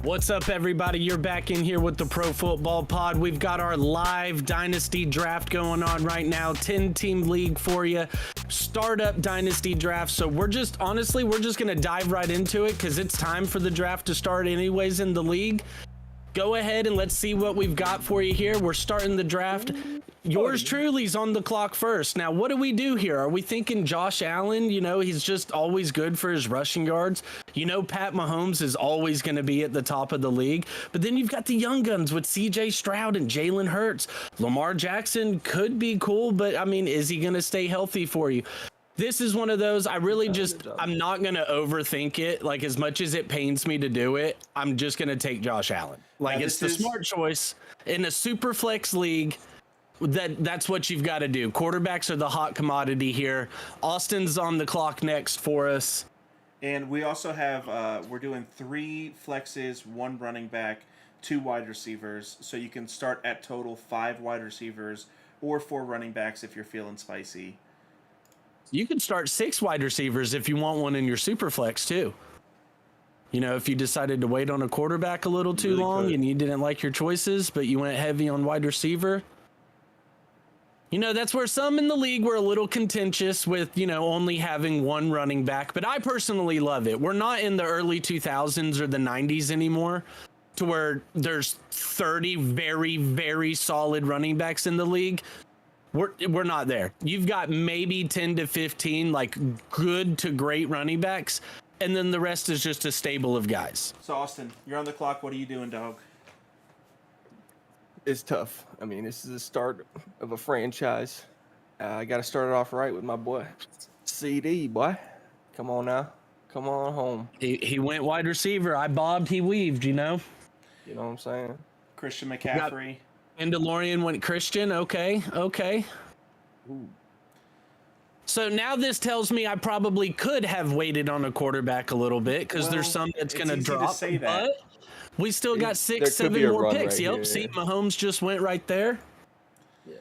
What's up, everybody? You're back in here with the Pro Football Pod. We've got our live Dynasty draft going on right now. 10-team league for you. Startup Dynasty draft. So we're just going to dive right into it because it's time for the draft to start anyways in the league. Go ahead and let's see what we've got for you here. We're starting the draft. Yours truly's on the clock first. Now, what do we do here? Are we thinking Josh Allen? You know, he's just always good for his rushing yards. You know, Pat Mahomes is always going to be at the top of the league. But then you've got the young guns with CJ Stroud and Jalen Hurts. Lamar Jackson could be cool, but I mean, is he going to stay healthy for you? This is one of those, I'm not going to overthink it. Like, as much as it pains me to do it, I'm just going to take Josh Allen. Like, it's the smart choice in a super flex league. That's what you've got to do. Quarterbacks are the hot commodity here. Austin's on the clock next for us. And we also have, we're doing 3 flexes, 1 running back, 2 wide receivers. So you can start at total 5 wide receivers or 4 running backs if you're feeling spicy. You could start 6 wide receivers if you want one in your super flex too. You know, if you decided to wait on a quarterback a little too long and you didn't like your choices, but you went heavy on wide receiver. You know, that's where some in the league were a little contentious with, you know, only having 1 running back. But I personally love it. We're not in the early 2000s or the 90s anymore to where there's 30 very, very solid running backs in the league. We're not there. You've got maybe 10 to 15 like good to great running backs, and then the rest is just a stable of guys. So Austin, you're on the clock. What are you doing, dog? It's tough. I mean, this is the start of a franchise. I got to start it off right with my boy CD, boy. Come on now. Come on home. He went wide receiver. I bobbed, he weaved, you know? You know what I'm saying? Christian McCaffrey. Mandalorian went Christian. Okay. Ooh. So now this tells me I probably could have waited on a quarterback a little bit because there's some that's going to drop. But we still got 6, 7 more picks. Yep. See, Mahomes just went right there. Yeah.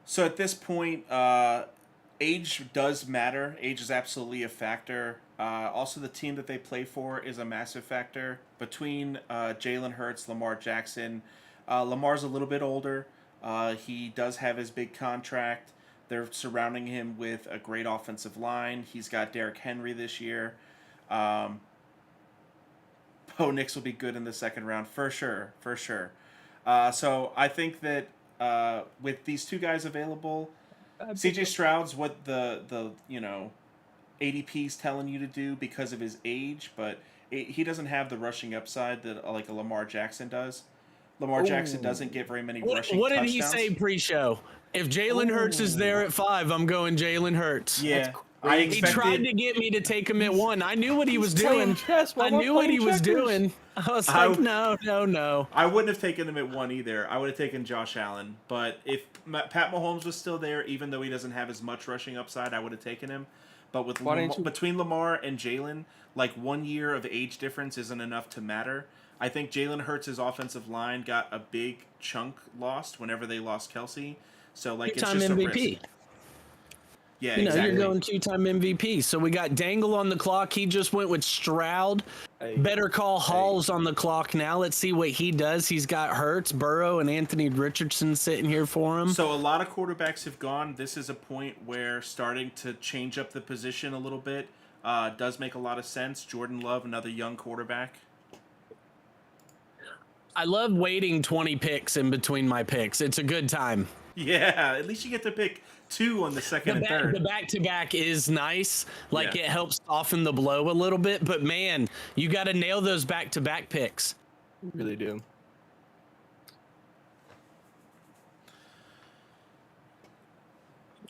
So at this point, age does matter. Age is absolutely a factor. Also, the team that they play for is a massive factor. Between Jalen Hurts, Lamar Jackson, Lamar's a little bit older. He does have his big contract. They're surrounding him with a great offensive line. He's got Derrick Henry this year. Bo Nix will be good in the second round for sure. So I think that with these 2 guys available, CJ Stroud's what the ADP's telling you to do because of his age, but he doesn't have the rushing upside that like a Lamar Jackson does. Lamar Jackson doesn't get very many rushing touchdowns. What did he say pre-show? If Jalen Hurts is there at 5, I'm going Jalen Hurts. Yeah. He tried to get me to take him at 1. I knew what he was doing. I knew what he was doing. I was like, no. I wouldn't have taken him at 1 either. I would have taken Josh Allen. But if Pat Mahomes was still there, even though he doesn't have as much rushing upside, I would have taken him. But with between Lamar and Jalen, like 1 year of age difference isn't enough to matter. I think Jalen Hurts' offensive line got a big chunk lost whenever they lost Kelsey. So like it's just MVP. a risk. Yeah, exactly. exactly. You're going 2-time MVP. So we got Dangle on the clock. He just went with Stroud. Better call Hall's on the clock now. Let's see what he does. He's got Hurts, Burrow, and Anthony Richardson sitting here for him. So a lot of quarterbacks have gone. This is a point where starting to change up the position a little bit does make a lot of sense. Jordan Love, another young quarterback. I love waiting 20 picks in between my picks. It's a good time. Yeah, at least you get to pick 2 on the second and third. The back-to-back is nice. Like, it helps soften the blow a little bit. But, man, you got to nail those back-to-back picks. You really do.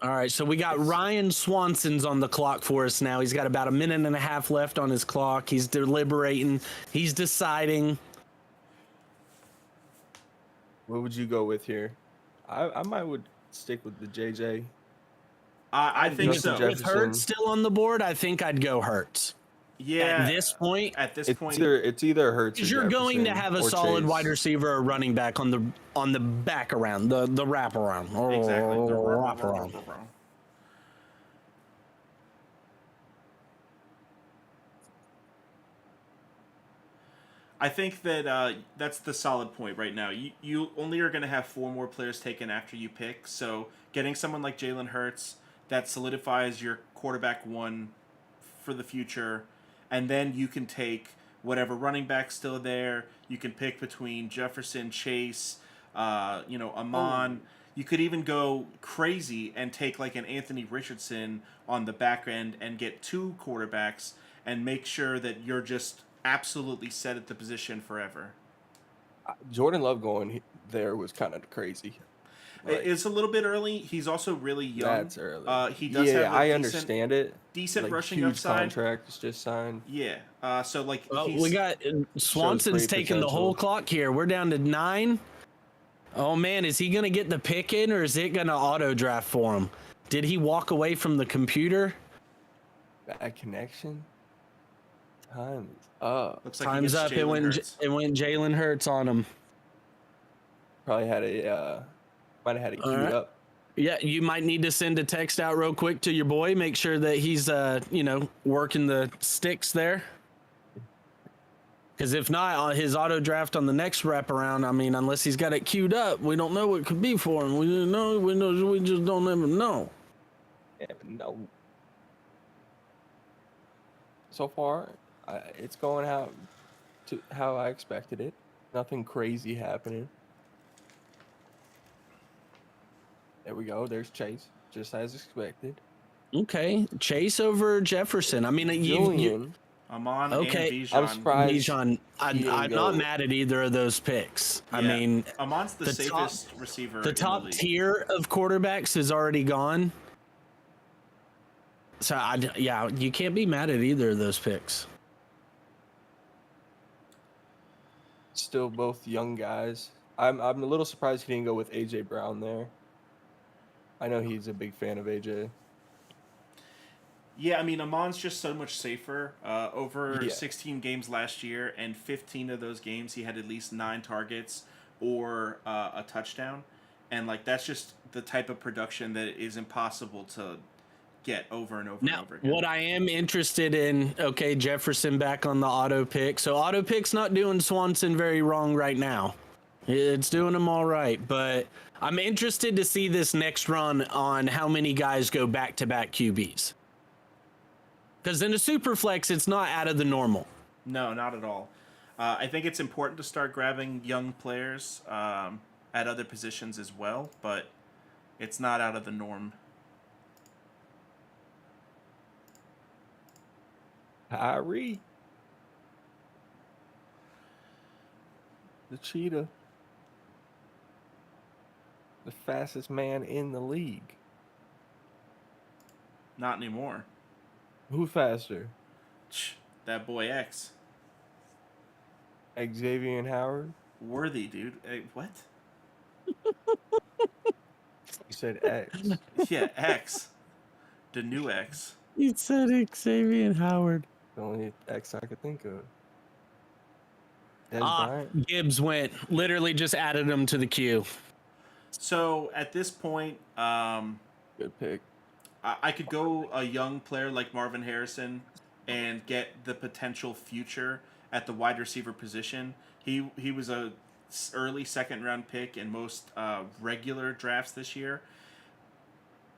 All right, so we got Ryan Swanson's on the clock for us now. He's got about a minute and a half left on his clock. He's deliberating. He's deciding. What would you go with here? I would stick with the JJ. I think so. With Hurts still on the board, I think I'd go Hurts. Yeah. At this point, it's either Hurts. Or you're going to Jefferson have a or solid Chase. wide receiver or running back on the back around the wraparound. Exactly. The wraparound. I think that that's the solid point right now. You only are going to have 4 more players taken after you pick. So getting someone like Jalen Hurts that solidifies your quarterback 1 for the future, and then you can take whatever running back still there. You can pick between Jefferson, Chase, Amon. You could even go crazy and take like an Anthony Richardson on the back end and get 2 quarterbacks and make sure that you're just absolutely set at the position forever. Jordan Love going there was kind of crazy. It's a little bit early. He's also really young. That's early. He does have a I decent, understand it. decent Like, rushing huge upside. contract is just signed. Yeah. So like Well, he's, we got Swanson's great taking the whole potential. clock here. We're down to 9. Oh man, is he gonna get the pick in, or is it gonna auto draft for him? Did he walk away from the computer? Bad connection. Time is up. looks like Time's he up. gets Jalen Hurts. It went Jalen Hurts on him. Probably had might have had it queued right. up. Yeah, you might need to send a text out real quick to your boy. Make sure that he's working the sticks there. Because if not, his auto draft on the next wraparound, I mean, unless he's got it queued up, we don't know what it could be for him. We don't know. We just don't ever know. Yeah, no. So far, it's going how I expected it. Nothing crazy happening. There we go. There's Chase, just as expected. Okay, Chase over Jefferson. I mean, Julian. Amon Okay. and Bijan. I'm surprised. Bijan, I'm didn't not go. mad at either of those picks. I Yeah. mean, Amon's the the safest receiver. the in top the league. tier of quarterbacks is already gone. So, you can't be mad at either of those picks. Still both young guys. I'm a little surprised he didn't go with AJ Brown there. I know he's a big fan of AJ. Yeah, I mean, Amon's just so much safer. Over Yeah. 16 games last year, and 15 of those games, he had at least 9 targets or a touchdown. And, like, that's just the type of production that is impossible to get over and over and Now, over again. what I am interested in, okay, Jefferson back on the auto pick. So auto pick's not doing Swanson very wrong right now. It's doing him all right, but I'm interested to see this next run on how many guys go back-to-back QBs. Because in a super flex, it's not out of the normal. No, not at all. I think it's important to start grabbing young players at other positions as well, but it's not out of the norm. Kyrie. The cheetah. The fastest man in the league. Not anymore. Who faster? That boy X. Xavier and Howard? Worthy, dude. Hey, what? You said X. Yeah, X. The new X. You said Xavier Howard. The only X I could think of. Des Bryant. Gibbs went, literally just added him to the queue. So at this point, Good pick. I could go a young player like Marvin Harrison and get the potential future at the wide receiver position. He was a early second round pick in most regular drafts this year.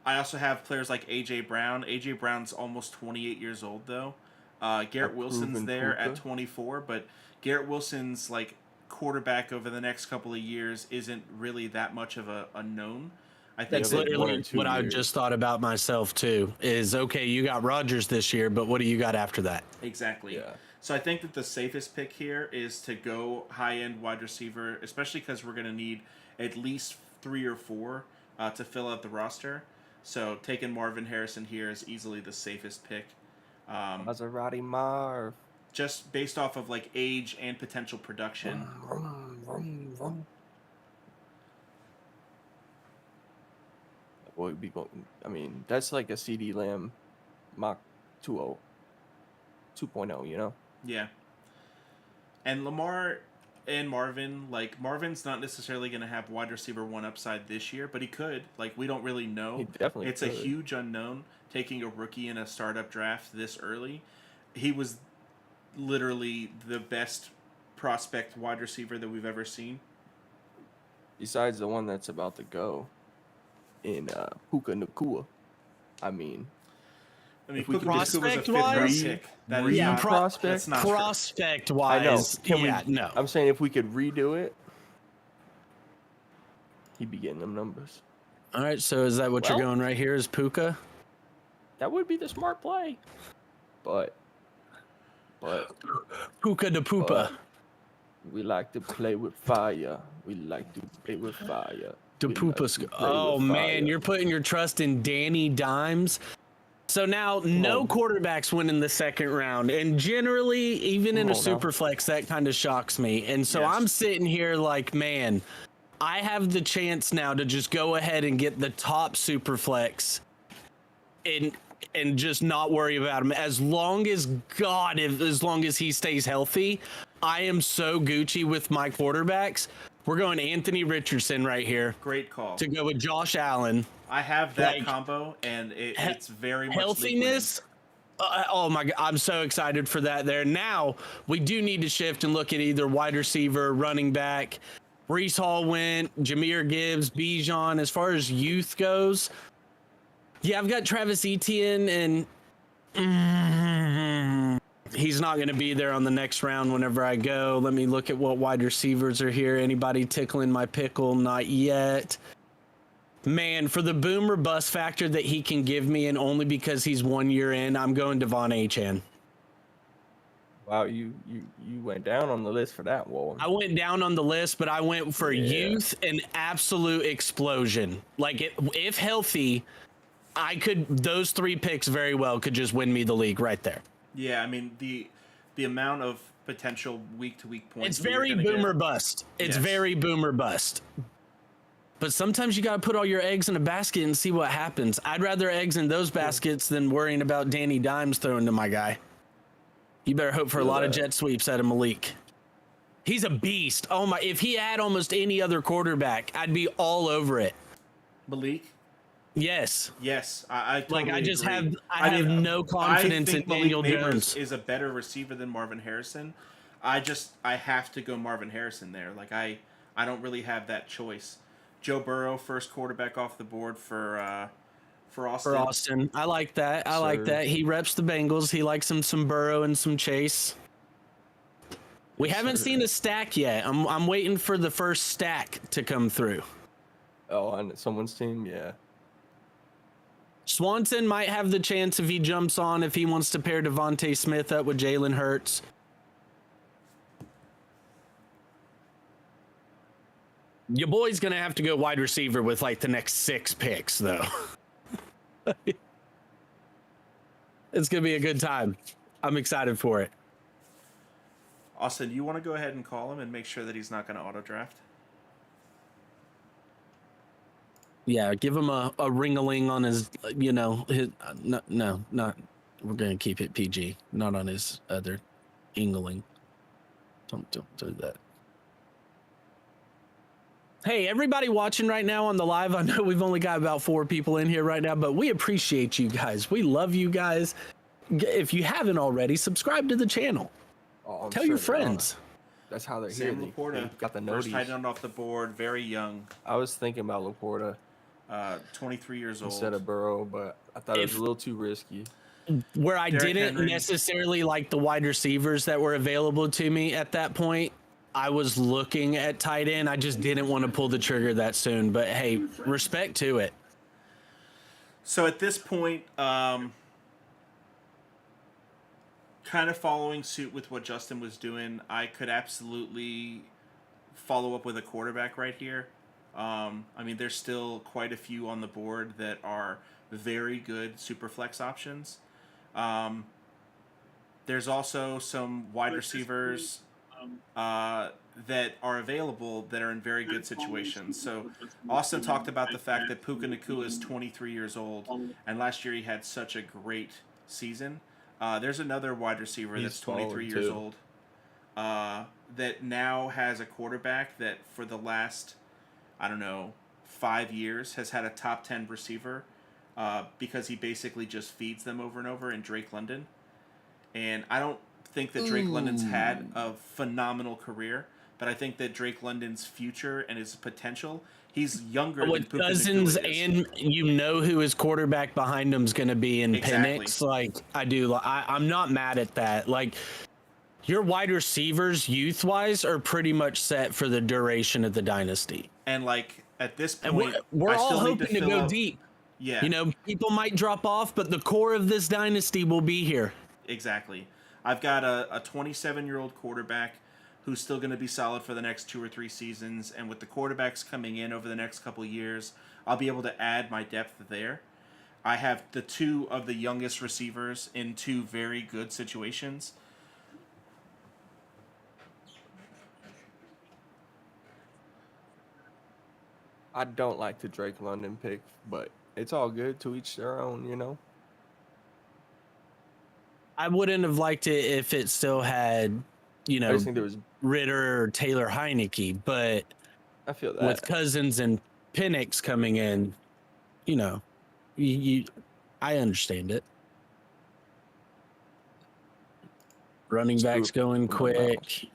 I also have players like AJ Brown. AJ Brown's almost 28 years old though. Garrett Wilson's proven there at Puka. 24, but Garrett Wilson's like quarterback over the next couple of years isn't really that much of a unknown. I think That's like that, 1 or literally 2 what I years. just thought about myself too. Is okay, you got Rodgers this year, but what do you got after that? exactly. Yeah. So I think that the safest pick here is to go high-end wide receiver, especially because we're going to need at least 3 or 4 to fill out the roster. So taking Marvin Harrison here is easily the safest pick, Maserati Marv. just based off of like age and potential production. Would be going. I mean, that's like a CD Lamb Mach 2.0, 2.0. You know. Yeah. And Lamar and Marvin, like Marvin's not necessarily going to have wide receiver 1 upside this year, but he could. Like we don't really know. He definitely It's a could. huge unknown taking a rookie in a startup draft this early. He was literally the best prospect wide receiver that we've ever seen. Besides the one that's about to go in Puka Nakua. I mean, if we Puka could just Nakua was a prospect-wise, 5th round pick. That is not prospect. That's not true. Prospect I know. wise, no. I'm saying if we could redo it, he'd be getting them numbers. All right, so is that what you're going right here? Is Puka? That would be the smart play. But Puka de Poopa. we like to play with fire. We like to play with fire. De We like Poopa. to play Oh with man, fire. you're putting your trust in Danny Dimes. So now no quarterbacks win in the second round, and generally, even in a super flex, that kind of shocks me. And so I'm sitting here like, man, I have the chance now to just go ahead and get the top super flex, and just not worry about him as long as as long as he stays healthy. I am so Gucci with my quarterbacks. We're going Anthony Richardson right here. Great call. To go with Josh Allen. I have that combo, and it's very much healthiness. Oh my God, I'm so excited for that there. Now, we do need to shift and look at either wide receiver, running back. Brees Hall went, Jahmyr Gibbs, Bijan. As far as youth goes, yeah, I've got Travis Etienne, and he's not going to be there on the next round whenever I go. Let me look at what wide receivers are here. Anybody tickling my pickle? Not yet. Man, for the boom or bust factor that he can give me, and only because he's 1 year in, I'm going Devon Achane. Wow, you went down on the list for that one. I went down on the list, but I went for youth and absolute explosion. Like, if healthy, those 3 picks very well could just win me the league right there. Yeah, I mean, the amount of potential week-to-week points. It's very boom or bust. It's very boom or bust. But sometimes you got to put all your eggs in a basket and see what happens. I'd rather eggs in those baskets than worrying about Danny Dimes throwing to my guy. You better hope for a lot of jet sweeps out of Malik. He's a beast. Oh my! If he had almost any other quarterback, I'd be all over it. Malik? Yes. Yes, I totally agree. I have no confidence in Daniel Jones. Is a better receiver than Marvin Harrison. I have to go Marvin Harrison there. Like I don't really have that choice. Joe Burrow, first quarterback off the board for Austin. For Austin, I like that. I like that. He reps the Bengals. He likes some Burrow and some Chase. We haven't seen a stack yet. I'm waiting for the first stack to come through. Oh, on someone's team, yeah. Swanson might have the chance if he jumps on, if he wants to pair Devontae Smith up with Jalen Hurts. Your boy's going to have to go wide receiver with like the next 6 picks, though. It's going to be a good time. I'm excited for it. Austin, you want to go ahead and call him and make sure that he's not going to auto-draft? Yeah, give him a ring-a-ling on his, his, no, not, we're going to keep it PG, not on his other ingling. Don't do that. Hey, everybody watching right now on the live, I know we've only got about 4 people in here right now, but we appreciate you guys. We love you guys. If you haven't already, subscribe to the channel. Oh, Tell your friends. That's how they're Sam here. Laporta, Got the first noties. tight end off the board, very young. I was thinking about Laporta 23 years old. instead of Burrow, but I thought it was a little too risky. Where I Derrick didn't Henry. necessarily like the wide receivers that were available to me at that point, I was looking at tight end. I just didn't want to pull the trigger that soon. But hey, respect to it. So at this point, kind of following suit with what Justin was doing, I could absolutely follow up with a quarterback right here. I mean, there's still quite a few on the board that are very good super flex options. There's also some wide receivers that are available that are in very good situations. So Austin talked about the fact that Puka Nakua is 23 years old, and last year he had such a great season. There's another wide receiver that's 23 years old that now has a quarterback that for the last, 5 years has had a top 10 receiver because he basically just feeds them over and over in Drake London. And I don't think that Drake London's had a phenomenal career, but I think that Drake London's future and his potential, he's younger than With Puka Cousins, Nacua is. and you know who his quarterback behind him is going to be in Exactly. Penix. Like, I'm not mad at that. Like, your wide receivers, youth wise, are pretty much set for the duration of the dynasty. And like at this And point, we're I all still need hoping to fill go out- deep. Yeah, You know, people might drop off, but the core of this dynasty will be here. exactly. I've got a 27-year-old quarterback who's still going to be solid for the next 2 or 3 seasons, and with the quarterbacks coming in over the next couple of years, I'll be able to add my depth there. I have the 2 of the youngest receivers in 2 very good situations. I don't like the Drake London pick, but it's all good, to each their own, you know. I wouldn't have liked it if it still had, you I know, just think there was. Ritter or Taylor Heineke, but I feel that. with Cousins and Penix coming in, you know, I understand it. Running backs going quick.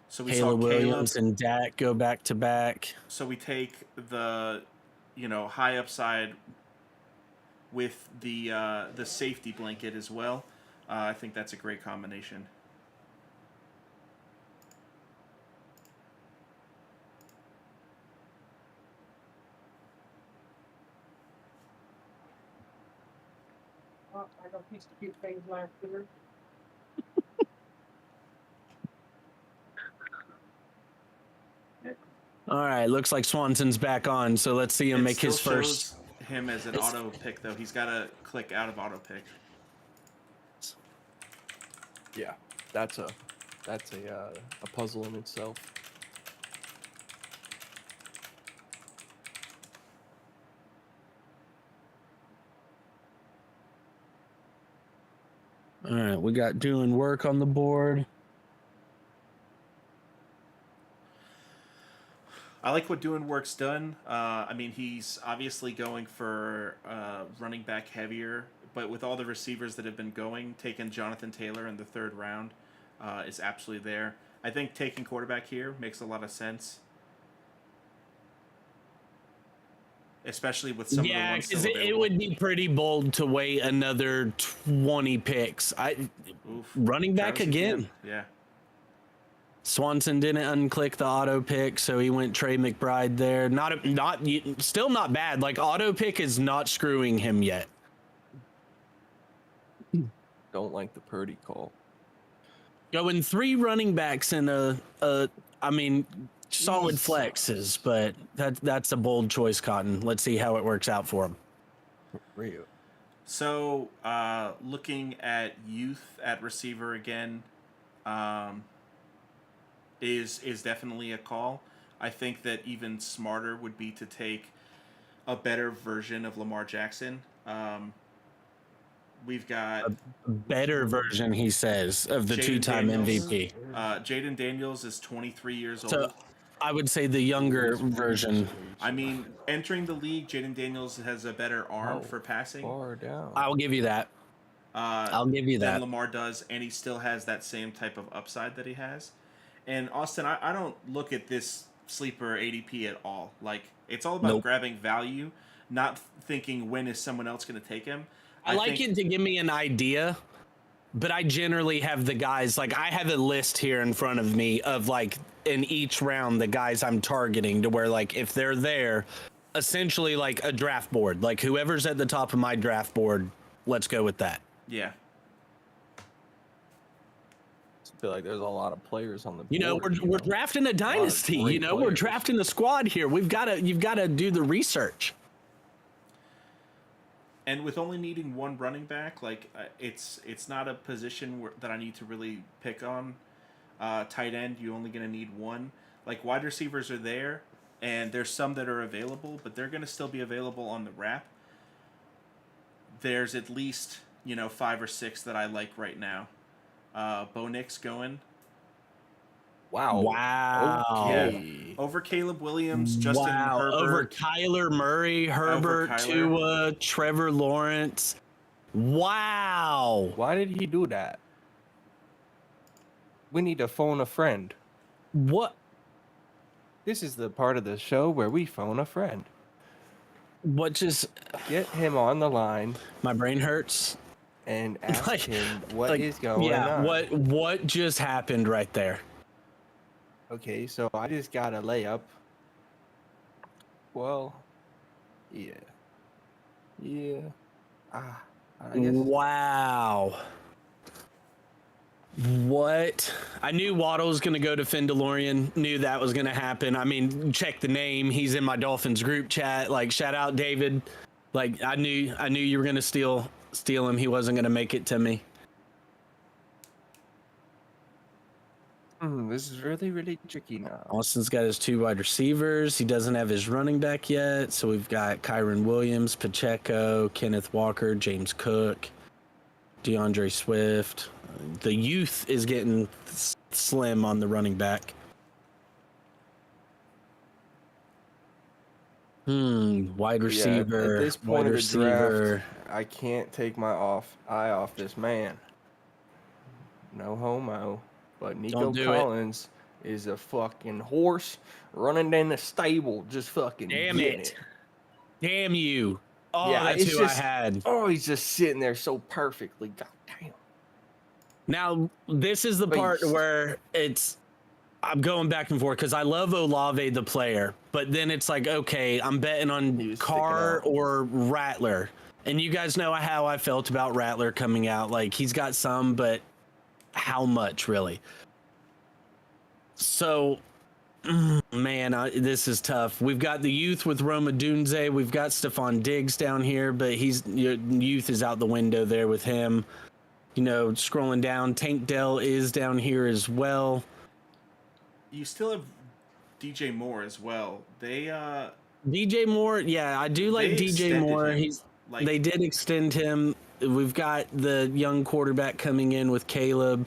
So we Caleb saw Williams Caleb. and Dak go back to back. So we take the, high upside with the safety blanket as well. I think that's a great combination. Oh, I got these cute things last year. All right, looks like Swanson's back on, so let's see him make his still first. shows him as an auto pick though. He's got to click out of auto pick. Yeah, that's a puzzle in itself. All right, we got doing work on the board. I like what doing work's done. I mean, he's obviously going for running back heavier, but with all the receivers that have been going, taking Jonathan Taylor in the 3rd round is absolutely there. I think taking quarterback here makes a lot of sense, especially with some of the Yeah, ones still because it available. would be pretty bold to wait another 20 picks. Oof. Running back Travis again. Etienne, yeah. Swanson didn't unclick the auto pick, so he went Trey McBride there. Still not bad. Like, auto pick is not screwing him yet. Don't like the Purdy call. Going 3 running backs in solid flexes, but that's a bold choice, Cotton. Let's see how it works out for him. Real. So, looking at youth at receiver again, is definitely a call. I think that even smarter would be to take a better version of Lamar Jackson. We've got A better version, he says, of the Jaden 2-time Daniels. MVP. Jaden Daniels is 23 years old. So I would say the younger version. I mean, entering the league, Jaden Daniels has a better arm for passing. Far down. I'll give you that. I'll give you than that. Lamar does, and he still has that same type of upside that he has. And Austin, I don't look at this sleeper ADP at all. Like, it's all about Nope. grabbing value, not thinking when is someone else going to take him. I like it to give me an idea, but I generally have the guys, like, I have a list here in front of me of, like, in each round, the guys I'm targeting to where, like, if they're there, essentially like a draft board. Like, whoever's at the top of my draft board, let's go with that. Yeah. I feel like there's a lot of players on the board. You know, we're drafting a dynasty. great You know, we're players. drafting a squad here. You've got to do the research. And with only needing one running back, like it's not a position that I need to really pick on. Tight end, you're only going to need one. Like, wide receivers are there, and there's some that are available, but they're going to still be available on the wrap. There's at least 5 or 6 that I like right now. Bo Nix going Wow. Okay. over Caleb Williams, Justin Herbert. Over Kyler Murray, Herbert, Kyler. Tua, Trevor Lawrence. Wow. Why did he do that? We need to phone a friend. What? This is the part of the show where we phone a friend. What just? Get him on the line My brain hurts. and ask Like- him what like, is going yeah. on. What just happened right there? Okay, so I just got a layup. Well, yeah. I guess. Wow. What? I knew Waddle was going to go to Findalorian. Knew that was going to happen. I mean, check the name. He's in my Dolphins group chat. Like, shout out David. Like, I knew you were going to steal him. He wasn't going to make it to me. This is really, really tricky now. Austin's got his 2 wide receivers. He doesn't have his running back yet. So we've got Kyron Williams, Pacheco, Kenneth Walker, James Cook, DeAndre Swift. The youth is getting slim on the running back. Wide receiver. Yeah, at this point of the draft, I can't take my eye off this man. No homo. But Nico Collins is a fucking horse running down the stable, just fucking Damn getting it. Damn you. Oh, Yeah, that's it's who just- I had. Oh, he's just sitting there so perfectly. God damn. Now, this is the part where I'm going back and forth because I love Olave, the player, but then it's like, okay, I'm betting He on was Carr sticking out. or Rattler. And you guys know how I felt about Rattler coming out. Like, he's got some, but how much, really? So, man, this is tough. We've got the youth with Roma Dunze. We've got Stephon Diggs down here, but youth is out the window there with him. You know, scrolling down, Tank Dell is down here as well. You still have DJ Moore as well. They DJ Moore, yeah, I do like They DJ extended Moore. him, They did extend him. We've got the young quarterback coming in with Caleb.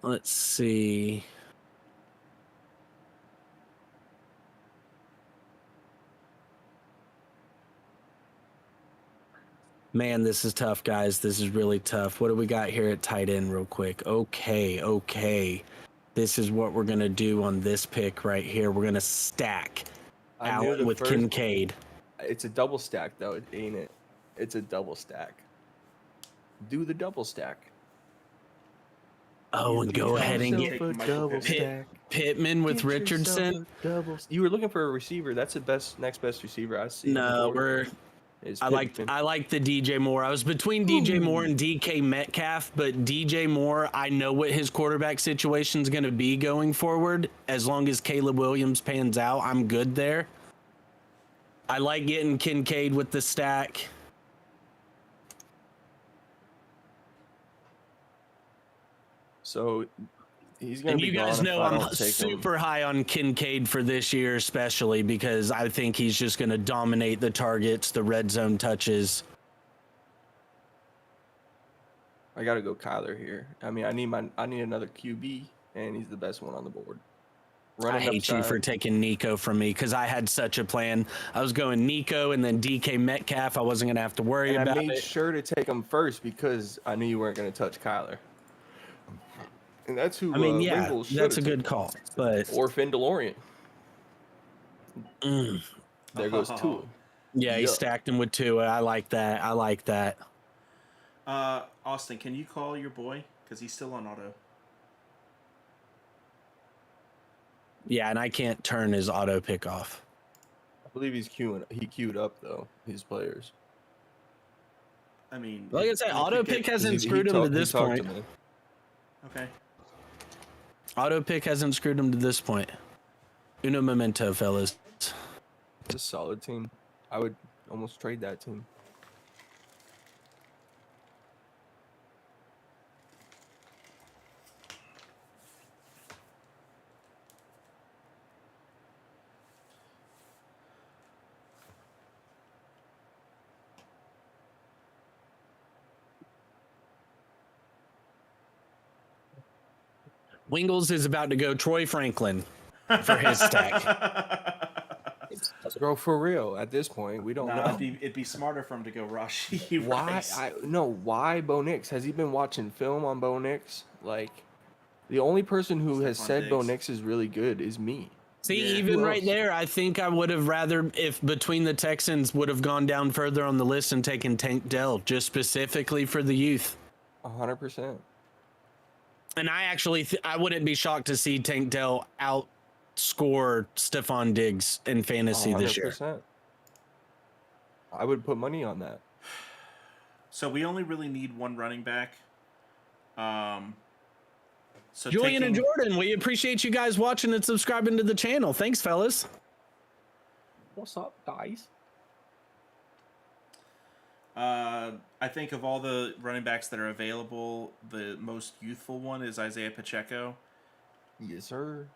Let's see. Man, this is tough, guys. This is really tough. What do we got here at tight end real quick? Okay. This is what we're going to do on this pick right here. We're going to stack I knew Allen the with first- Kincaid. It's a double stack, though, ain't it? It's a double stack. Do the double stack. Oh, and go ahead and get Yourself a double Pittman with Richardson. You were looking for a receiver. That's the next best receiver I see. No, I like the DJ Moore. I was between DJ Moore and DK Metcalf, but DJ Moore, I know what his quarterback situation is going to be going forward. As long as Caleb Williams pans out, I'm good there. I like getting Kincaid with the stack. So he's gonna And be you guys gone know if I I'm don't take him. super high on Kincaid for this year, especially because I think he's just going to dominate the targets, the red zone touches. I gotta go Kyler here. I mean, I need another QB, and he's the best one on the board. I hate you for taking Nico from me because I had such a plan. I was going Nico and then DK Metcalf. I wasn't going to have to worry And I about made it. sure to take him first because I knew you weren't going to touch Kyler. And that's who. I mean, yeah, Bengals should that's a have good taken. call. But Or Finn DeLorean. There goes Tua. yeah, he Yeah. stacked him with Tua. I like that. Austin, can you call your boy? Because he's still on auto. Yeah, and I can't turn his auto pick off. I believe he queued up though his players. I mean, Like I said, you auto could pick get- hasn't He screwed him to talked- he this talked to point. me. Okay. Auto pick hasn't screwed him to this point. Uno memento, fellas. It's a solid team. I would almost trade that team. Wingles is about to go Troy Franklin for his stack. Bro, for real, at this point, we don't know. It'd be smarter for him to go Rashi. Why? Rice. Why Bo Nix? Has he been watching film on Bo Nix? Like, the only person who has said Bo Nix is really good is me. See, Yeah. even right there, I think I would have rather, if between the Texans would have gone down further on the list and taken Tank Dell, just specifically for the youth. 100%. And I actually, I wouldn't be shocked to see Tank Dell outscore Stephon Diggs in fantasy 100%. This year. I would put money on that. So we only really need one running back. So Julian and Jordan, we appreciate you guys watching and subscribing to the channel. Thanks, fellas. What's up, guys? I think of all the running backs that are available, the most youthful one is Isaiah Pacheco. Yes, sir.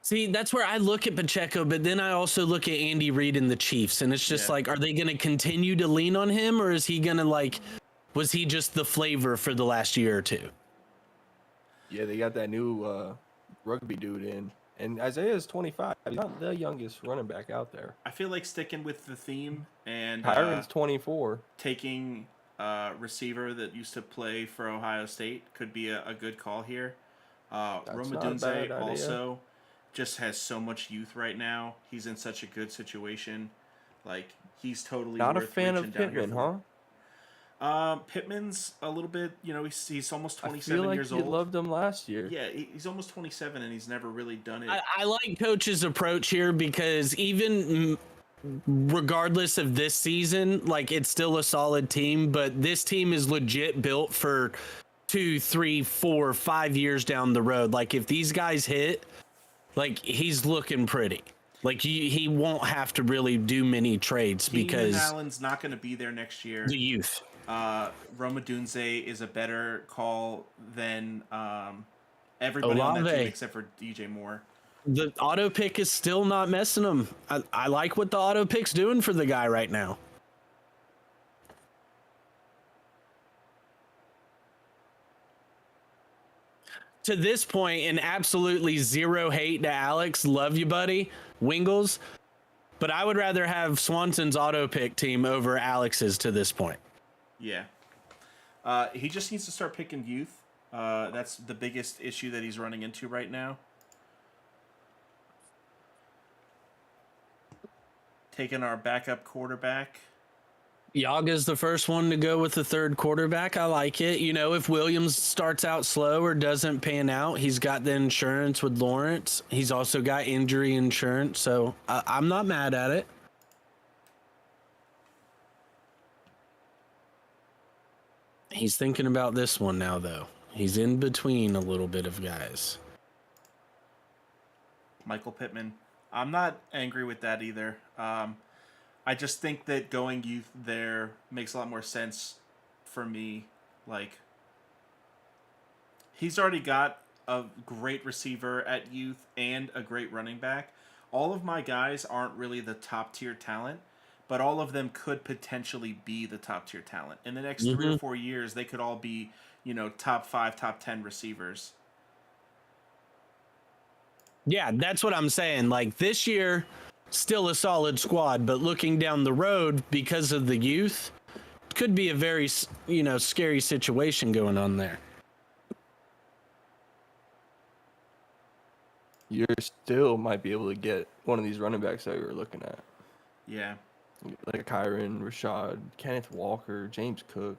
See, that's where I look at Pacheco, but then I also look at Andy Reid and the Chiefs, and it's just like, are they going to continue to lean on him, or is he going to, was he just the flavor for the last year or two? Yeah, they got that new rugby dude in. And Isaiah's 25. He's not the youngest running back out there. I feel like sticking with the theme and Kyron's 24. Taking a receiver that used to play for Ohio State could be a good call here. Rome Odunze also just has so much youth right now. He's in such a good situation. Like, he's totally not a fan of Pittman, huh? Pittman's a little bit, he's almost 27 years old. I feel like you loved him last year. Yeah, he's almost 27 and he's never really done it. I like Coach's approach here because even regardless of this season, it's still a solid team, but this team is legit built for 2, 3, 4, 5 years down the road. Like, if these guys hit, he's looking pretty. He won't have to really do many trades because Allen's not going to be there next year. The youth. Rome Odunze is a better call than everybody on that team except for DJ Moore. The auto pick is still not messing him. I like what the auto pick's doing for the guy right now. To this point, and absolutely zero hate to Alex. Love you, buddy. Wingles. But I would rather have Swanson's auto pick team over Alex's to this point. Yeah. He just needs to start picking youth. That's the biggest issue that he's running into right now. Taking our backup quarterback. Yaga's the first one to go with the third quarterback. I like it. If Williams starts out slow or doesn't pan out, he's got the insurance with Lawrence. He's also got injury insurance, so I'm not mad at it. He's thinking about this one now, though. He's in between a little bit of guys. Michael Pittman. I'm not angry with that either. I just think that going youth there makes a lot more sense for me. He's already got a great receiver at youth and a great running back. All of my guys aren't really the top tier talent, but all of them could potentially be the top tier talent. In the next 3 or 4 years, they could all be, top 5, top 10 receivers. Yeah, that's what I'm saying. This year, still a solid squad, but looking down the road because of the youth, could be a very, scary situation going on there. You still might be able to get one of these running backs that we were looking at. Yeah. Like Kyron, Rashad, Kenneth Walker, James Cook,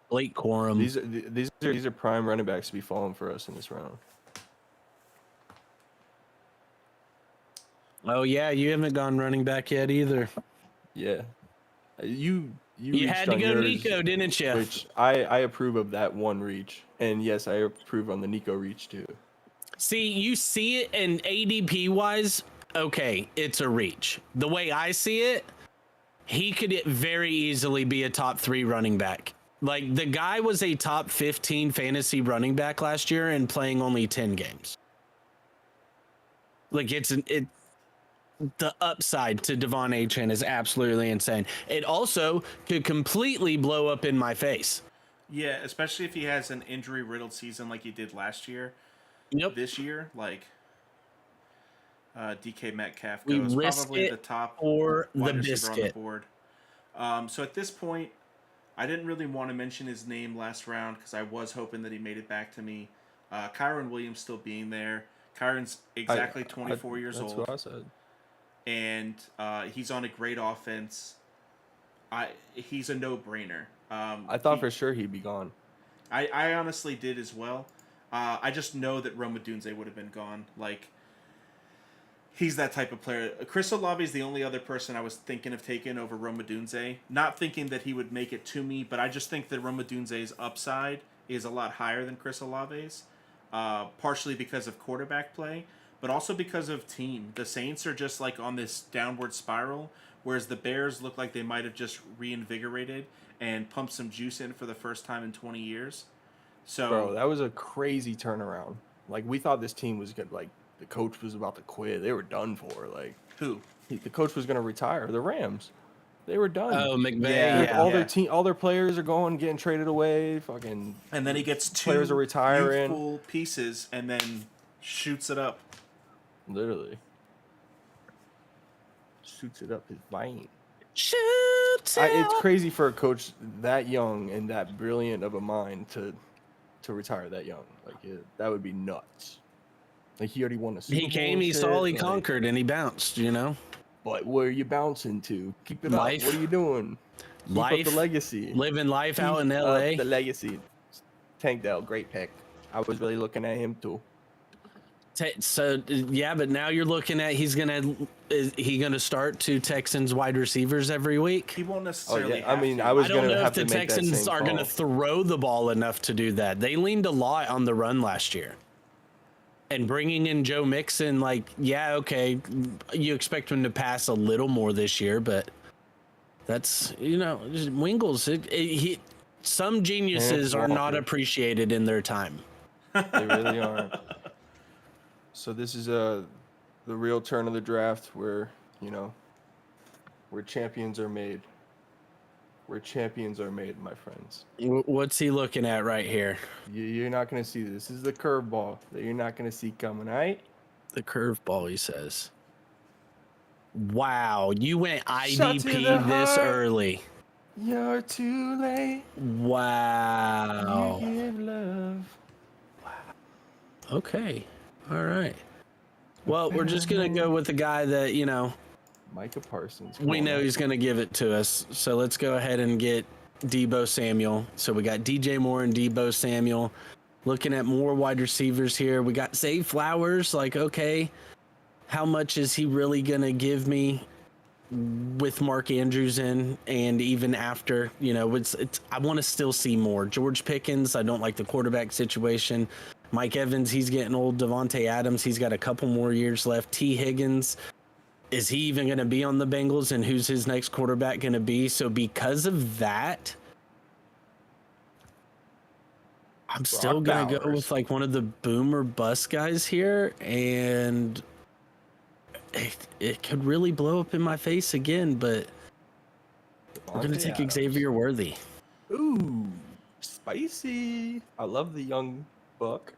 Blake Corum. These are prime running backs to be falling for us in this round. Oh yeah, you haven't gone running back yet either. Yeah, you had to go Nico, didn't you? Which I approve of that one reach, and yes, I approve on the Nico reach too. See, you see it, and ADP wise, okay, it's a reach. The way I see it, he could very easily be a top 3 running back. The guy was a top 15 fantasy running back last year and playing only 10 games. The upside to Devon Achane is absolutely insane. It also could completely blow up in my face. Yeah, especially if he has an injury-riddled season like he did last year. Yep. This year, DK Metcalf We goes. risk Probably it the top or the wide receiver on the biscuit. board. So at this point, I didn't really want to mention his name last round because I was hoping that he made it back to me. Kyron Williams still being there. Kyron's exactly 24 years that's old. That's what I said. And he's on a great offense. He's a no-brainer. I thought for sure he'd be gone. I honestly did as well. I just know that Roma Dunze would have been gone. Like, he's that type of player. Chris Olave is the only other person I was thinking of taking over Roma Dunze. Not thinking that he would make it to me, but I just think that Roma Dunze's upside is a lot higher than Chris Olave's. Partially because of quarterback play, but also because of team. The Saints are just like on this downward spiral, whereas the Bears look like they might have just reinvigorated and pumped some juice in for the first time in 20 years. So, Bro, that was a crazy turnaround. Like, we thought this team was good. Like, the coach was about to quit. They were done for. Like, who? The coach was going to retire. The Rams. They were done. Oh, McVay. Yeah. Yeah. All their players are going, getting traded away. Fucking. And then he gets two players are retiring. youthful pieces and then shoots it up. Literally. Shoots it up his vein. Shoot It's crazy for a coach that young and that brilliant of a mind to retire that young. Like, that would be nuts. Like, he already won a Super He Bowl came, and he shit, saw, he like, conquered, and he bounced, you know? But where are you bouncing to? Keep it Life. up. What are you doing? Keep up Life. the legacy. Living life out Keep in up LA. the legacy. Tank Dell, great pick. I was really looking at him too. So yeah, but now you're looking at is he gonna start two Texans wide receivers every week? He won't necessarily. I mean, to. I was I don't gonna know if have the to make that Texans same are gonna call. throw the ball enough to do that. They leaned a lot on the run last year, and bringing in Joe Mixon, like, yeah, okay, you expect him to pass a little more this year, but that's Wingles. Some geniuses are not Walker. appreciated in their time. They really aren't. So this is the real turn of the draft where champions are made. Where champions are made, my friends. What's he looking at right here? You're not going to see this. This is the curveball that you're not going to see coming, all right? The curveball, he says. Wow, you went Shot to the IDP this heart. early. You're too late. Wow. You give love. Okay. All right. Well, we're just going to go with the guy that, Micah Parsons. we know he's going to give it to us. So let's go ahead and get Deebo Samuel. So we got DJ Moore and Deebo Samuel. Looking at more wide receivers here. We got Zay Flowers. Like, okay, how much is he really going to give me with Mark Andrews in? And even after, I want to still see more. George Pickens, I don't like the quarterback situation. Mike Evans, he's getting old. Devontae Adams, he's got a couple more years left. T. Higgins, is he even going to be on the Bengals? And who's his next quarterback going to be? So because of that, I'm still going to go with like one of the boom or bust guys here. And it could really blow up in my face again, but we're going to take Adams. Xavier Worthy. Ooh, spicy. I love the young buck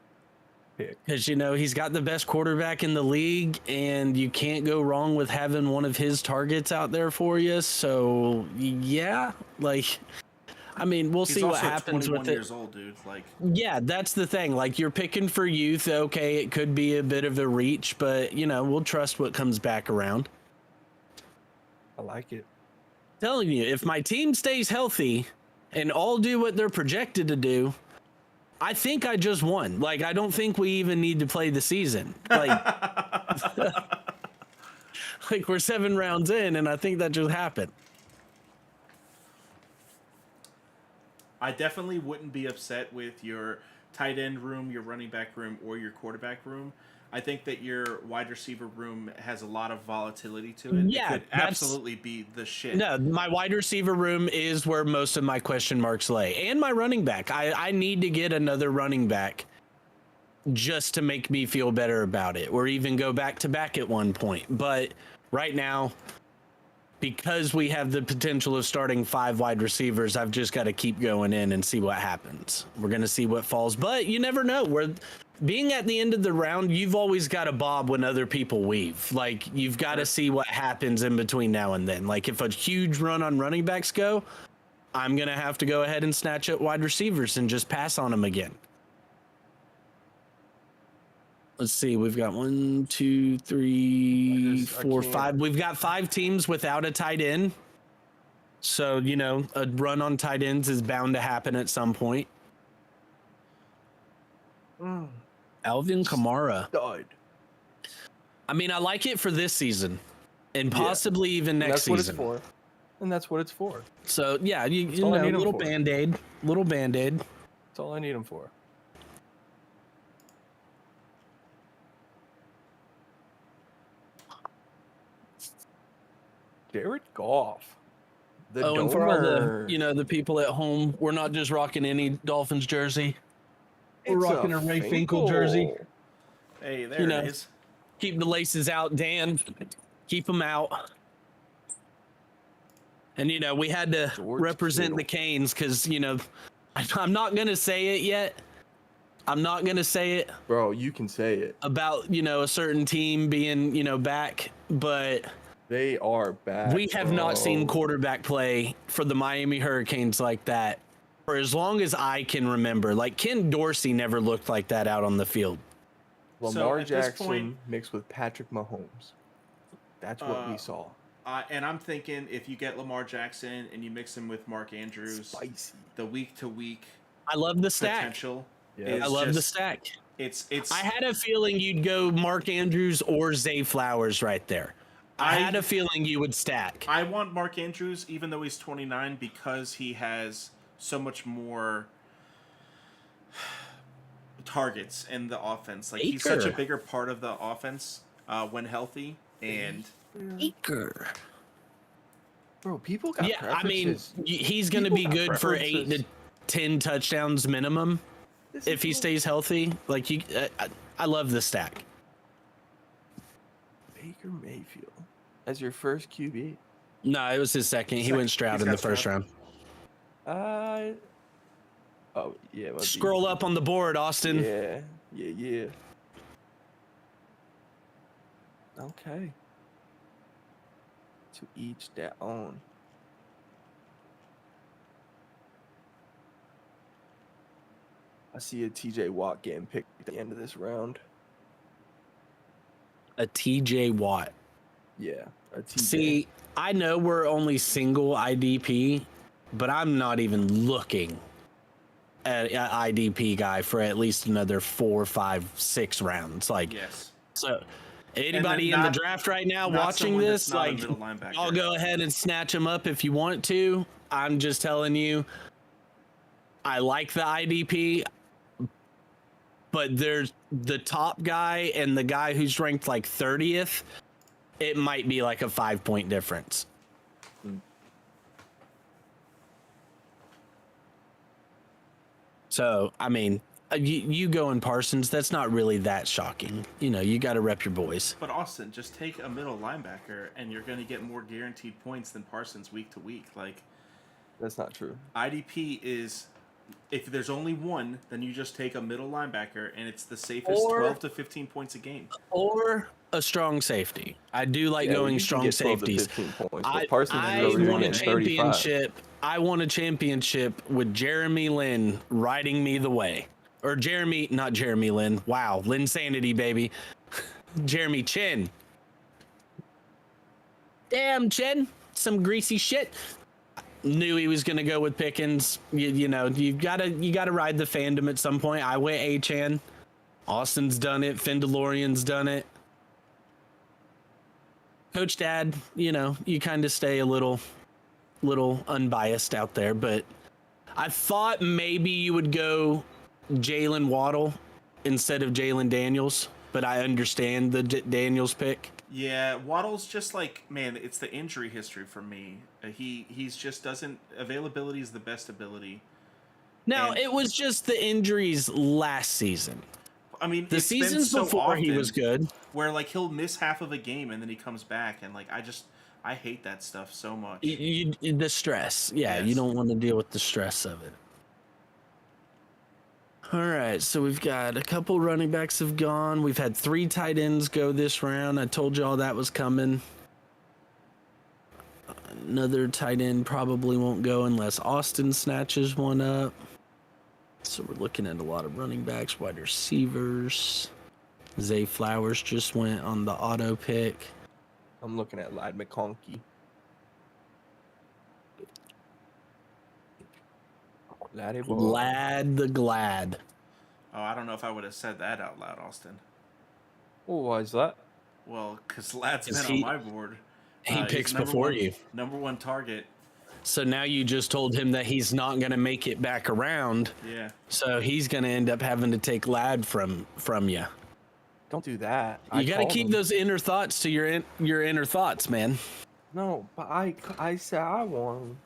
pick. Because, he's got the best quarterback in the league, and you can't go wrong with having one of his targets out there for you. So, yeah, we'll He's see what also happens 21 with it. years old, dude. Like, Yeah, that's the thing. Like, you're picking for youth. Okay, it could be a bit of a reach, but, we'll trust what comes back around. I like it. Telling you, if my team stays healthy and all do what they're projected to do, I think I just won. Like, I don't think we even need to play the season. Like, like we're 7 rounds in, and I think that just happened. I definitely wouldn't be upset with your tight end room, your running back room, or your quarterback room. I think that your wide receiver room has a lot of volatility to it. Yeah, it could absolutely be the shit. No, my wide receiver room is where most of my question marks lay. And my running back. I need to get another running back just to make me feel better about it, or even go back to back at one point. But right now, because we have the potential of starting 5 wide receivers, I've just got to keep going in and see what happens. We're going to see what falls. But you never know. being at the end of the round, you've always got to bob when other people weave. Like, you've got to see what happens in between now and then. Like, if a huge run on running backs go, I'm going to have to go ahead and snatch up wide receivers and just pass on them again. Let's see. We've got 1, 2, 3, 4, 5. We've got 5 teams without a tight end. So, you know, a run on tight ends is bound to happen at some point. Alvin Kamara. Stud. I mean, I like it for this season and possibly even next season. That's what it's for. And that's what it's for. So, yeah, you know, a little Band-Aid. Little Band-Aid. That's all I need him for. Jared Goff. The and for all the, you know, the people at home, we're not just rocking any Dolphins jersey. We're rocking a Ray Finkel jersey. Hey, there it is. Keep the laces out, Dan. Keep them out. And, you know, we had to represent the Canes because, you know, I'm not going to say it yet. I'm not going to say it. Bro, you can say it. About, you know, a certain team being, you know, back, but they are back. We have not seen quarterback play for the Miami Hurricanes like that for as long as I can remember. Like, Ken Dorsey never looked like that out on the field. Lamar Jackson mixed with Patrick Mahomes. That's what we saw. And I'm thinking if you get Lamar Jackson and you mix him with Mark Andrews, the week-to-week I love the stack. Potential. I love the stack. It's. I had a feeling you'd go Mark Andrews or Zay Flowers right there. I had a feeling you would stack. I want Mark Andrews, even though he's 29, because he has so much more targets in the offense. Like, he's such a bigger part of the offense when healthy. And bro, people got preferences. I mean, he's going to be good for 8 to 10 touchdowns minimum if he stays healthy. Like, I love the stack. Baker Mayfield as your first QB? No, it was his second. He went Stroud in the first round. Oh yeah. Scroll up on the board, Austin. Yeah. Okay. To each their own. I see a TJ Watt getting picked at the end of this round. A TJ Watt. Yeah, a TJ. See, I know we're only single IDP, but I'm not even looking at an IDP guy for at least another 4, 5, 6 rounds. Like, so anybody in the draft right now watching this, like, I'll go ahead and snatch him up if you want to. I'm just telling you, I like the IDP, but there's the top guy and the guy who's ranked like 30th. It might be like a 5-point difference. So, I mean, you going Parsons, that's not really that shocking. You know, you got to rep your boys. But Austin, just take a middle linebacker and you're going to get more guaranteed points than Parsons week to week. Like, that's not true. IDP is, if there's only one, then you just take a middle linebacker and it's the safest 12 to 15 points a game. Or a strong safety. I do like going strong safeties. I won a championship. I won a championship with Jeremy Lin riding me the way. Or not Jeremy Lin. Wow, Lin Sanity, baby. Jeremy Chin. Damn, Chin. Some greasy shit. Knew he was gonna go with Pickens. You know, you gotta ride the fandom at some point. I went A-Chan. Austin's done it. Finn DeLorean's done it. Coach Dad, you know, you kind of stay a little unbiased out there, but I thought maybe you would go Jalen Waddle instead of Jalen Daniels, but I understand the Daniels pick. Yeah, Waddle's just like, man, it's the injury history for me. He's just doesn't, availability is the best ability. Now, it was just the injuries last season. I mean, the seasons so before he was good. Where like he'll miss half of a game and then he comes back, and like I hate that stuff so much. The stress, you don't want to deal with the stress of it. All right, so we've got a couple running backs have gone. We've had 3 tight ends go this round. I told you all that was coming. Another tight end probably won't go unless Austin snatches one up. So we're looking at a lot of running backs, wide receivers. Zay Flowers just went on the auto pick. I'm looking at Lad McConkey. Lad the Glad. Oh, I don't know if I would have said that out loud, Austin. Oh, why is that? Well, because Lad's Is been on my board. He picks he's before you. Number 1 target. So now you just told him that he's not going to make it back around. Yeah. So he's going to end up having to take Lad from you. Don't do that. You got to keep those inner thoughts to your inner thoughts, man. No, but I said I want him.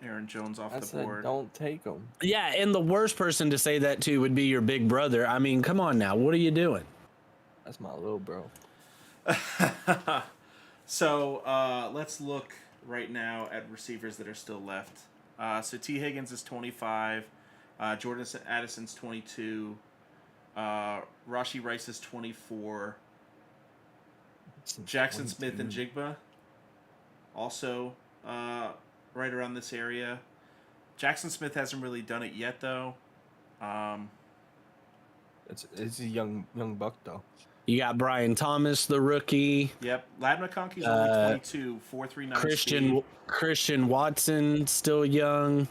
Aaron Jones off I the said board. don't take him. Yeah, and the worst person to say that to would be your big brother. I mean, come on now. What are you doing? That's my little bro. So let's look right now at receivers that are still left. So T. Higgins is 25. Jordan Addison's 22. Rashi Rice is 24. Jackson Smith and Jigba also right around this area. Jackson Smith hasn't really done it yet, though. It's a young buck, though. You got Brian Thomas, the rookie. Yep. Lad McConkey's only 22, 4.39 speed. Christian Watson, still young.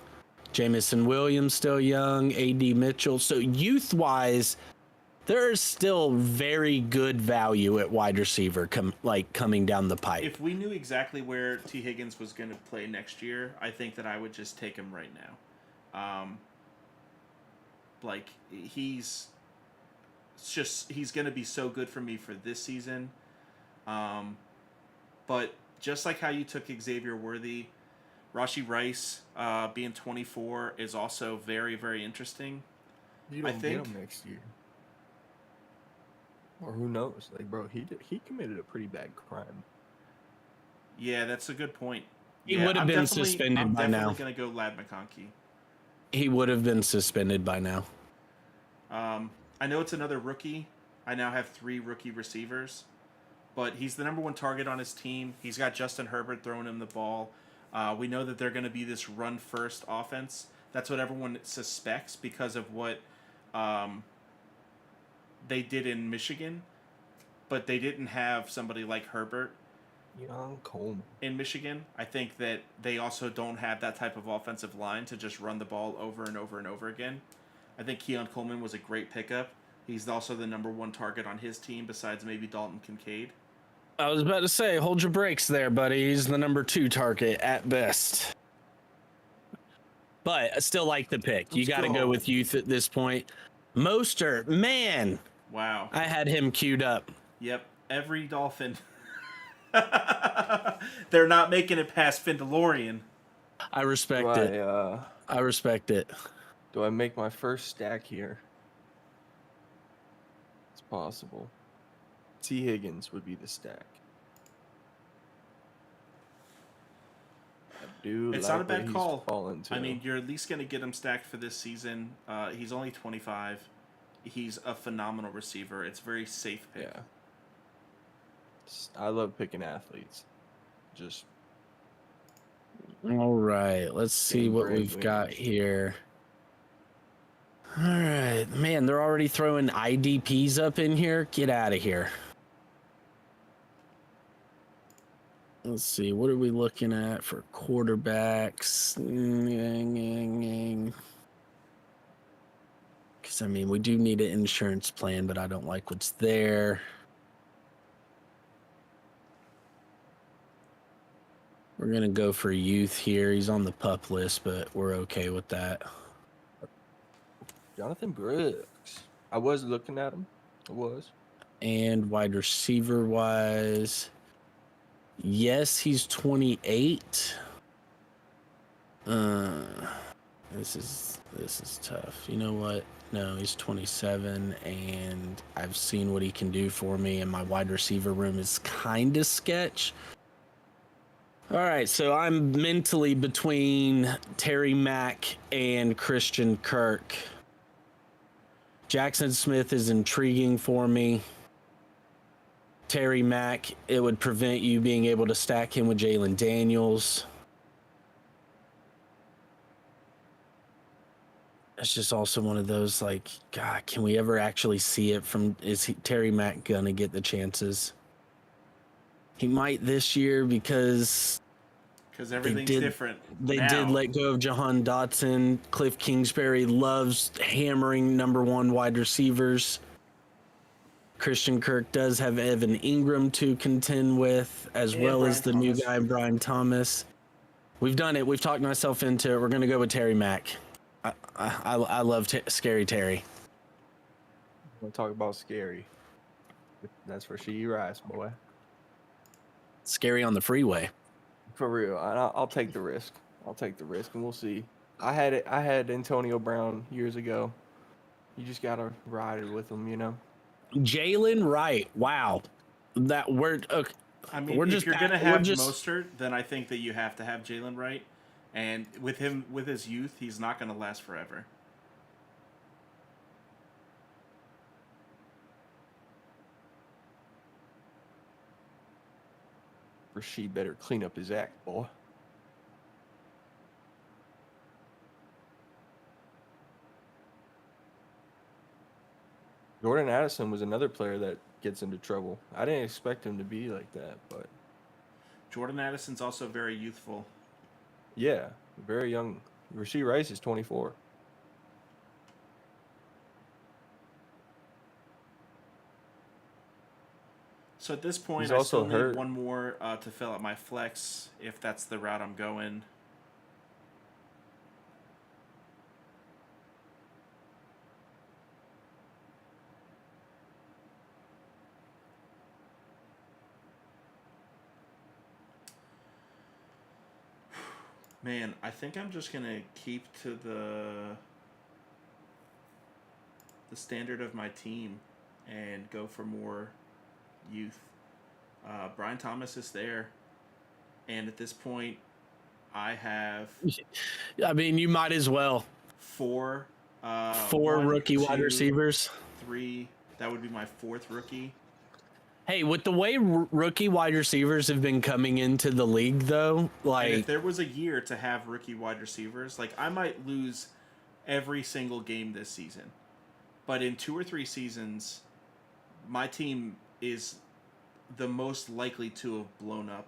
Jamison Williams, still young. A.D. Mitchell. So youth-wise, there is still very good value at wide receiver coming down the pipe. If we knew exactly where T. Higgins was going to play next year, I think that I would just take him right now. He's going to be so good for me for this season. But just like how you took Xavier Worthy, Rashi Rice being 24 is also very, very interesting. You don't get him next year. Or who knows? Like, bro, he committed a pretty bad crime. Yeah, that's a good point. He would have been suspended by now. I'm definitely going to go Lad McConkey. He would have been suspended by now. I know it's another rookie. I now have 3 rookie receivers. But he's the number 1 target on his team. He's got Justin Herbert throwing him the ball. We know that they're going to be this run-first offense. That's what everyone suspects because of what they did in Michigan. But they didn't have somebody like Herbert Young Coleman in Michigan. I think that they also don't have that type of offensive line to just run the ball over and over and over again. I think Keon Coleman was a great pickup. He's also the number 1 target on his team besides maybe Dalton Kincaid. I was about to say, hold your brakes there, buddy. He's the number 2 target at best. But I still like the pick. You got to go with youth at this point. Mostert, man. Wow. I had him queued up. Yep. Every Dolphin. They're not making it past Findalorian. I respect it. I respect it. Do I make my first stack here? It's possible. T. Higgins would be the stack. It's not a bad call. I mean, you're at least going to get him stacked for this season. He's only 25. He's a phenomenal receiver. It's a very safe pick. Yeah. I love picking athletes. Just. All right. Let's see what we've got here. All right. Man, they're already throwing IDPs up in here. Get out of here. Let's see. What are we looking at for quarterbacks? Because, I mean, we do need an insurance plan, but I don't like what's there. We're going to go for youth here. He's on the pup list, but we're okay with that. Jonathan Brooks. I was looking at him. I was. And wide receiver wise, yes, he's 28. This is tough. You know what? No, he's 27, and I've seen what he can do for me, and my wide receiver room is kind of sketch. All right, so I'm mentally between Terry Mack and Christian Kirk. Jackson Smith is intriguing for me. Terry Mack, it would prevent you being able to stack him with Jalen Daniels. It's just also one of those, like, God, can we ever actually see it from, Terry Mack gonna get the chances? He might this year because everything's different. They did let go of Jahan Dotson. Cliff Kingsbury loves hammering number one wide receivers. Christian Kirk does have Evan Ingram to contend with, as well as the new guy, Brian Thomas. We've done it. We've talked myself into it. We're going to go with Terry Mack. I love Scary Terry. We'll talk about Scary. That's where she rides, boy. Scary on the freeway. For real. I'll take the risk. I'll take the risk, and we'll see. I had Antonio Brown years ago. You just got to ride it with him, you know? Jalen Wright. Wow. That we're okay. I mean, if you're going to have Mostert, then I think that you have to have Jalen Wright. And with his youth, he's not going to last forever. Rasheed better clean up his act, boy. Jordan Addison was another player that gets into trouble. I didn't expect him to be like that, but Jordan Addison's also very youthful. Yeah, very young. Rashee Rice is 24. So at this point, I still need one more to fill out my flex, if that's the route I'm going. Man, I think I'm just gonna keep to the standard of my team and go for more youth. Brian Thomas is there, and at this point, I have. I mean, you might as well. Four rookie wide receivers. 3. That would be my 4th rookie. Hey, with the way rookie wide receivers have been coming into the league, though, like, and if there was a year to have rookie wide receivers, like, I might lose every single game this season, but in 2 or 3 seasons, my team is the most likely to have blown up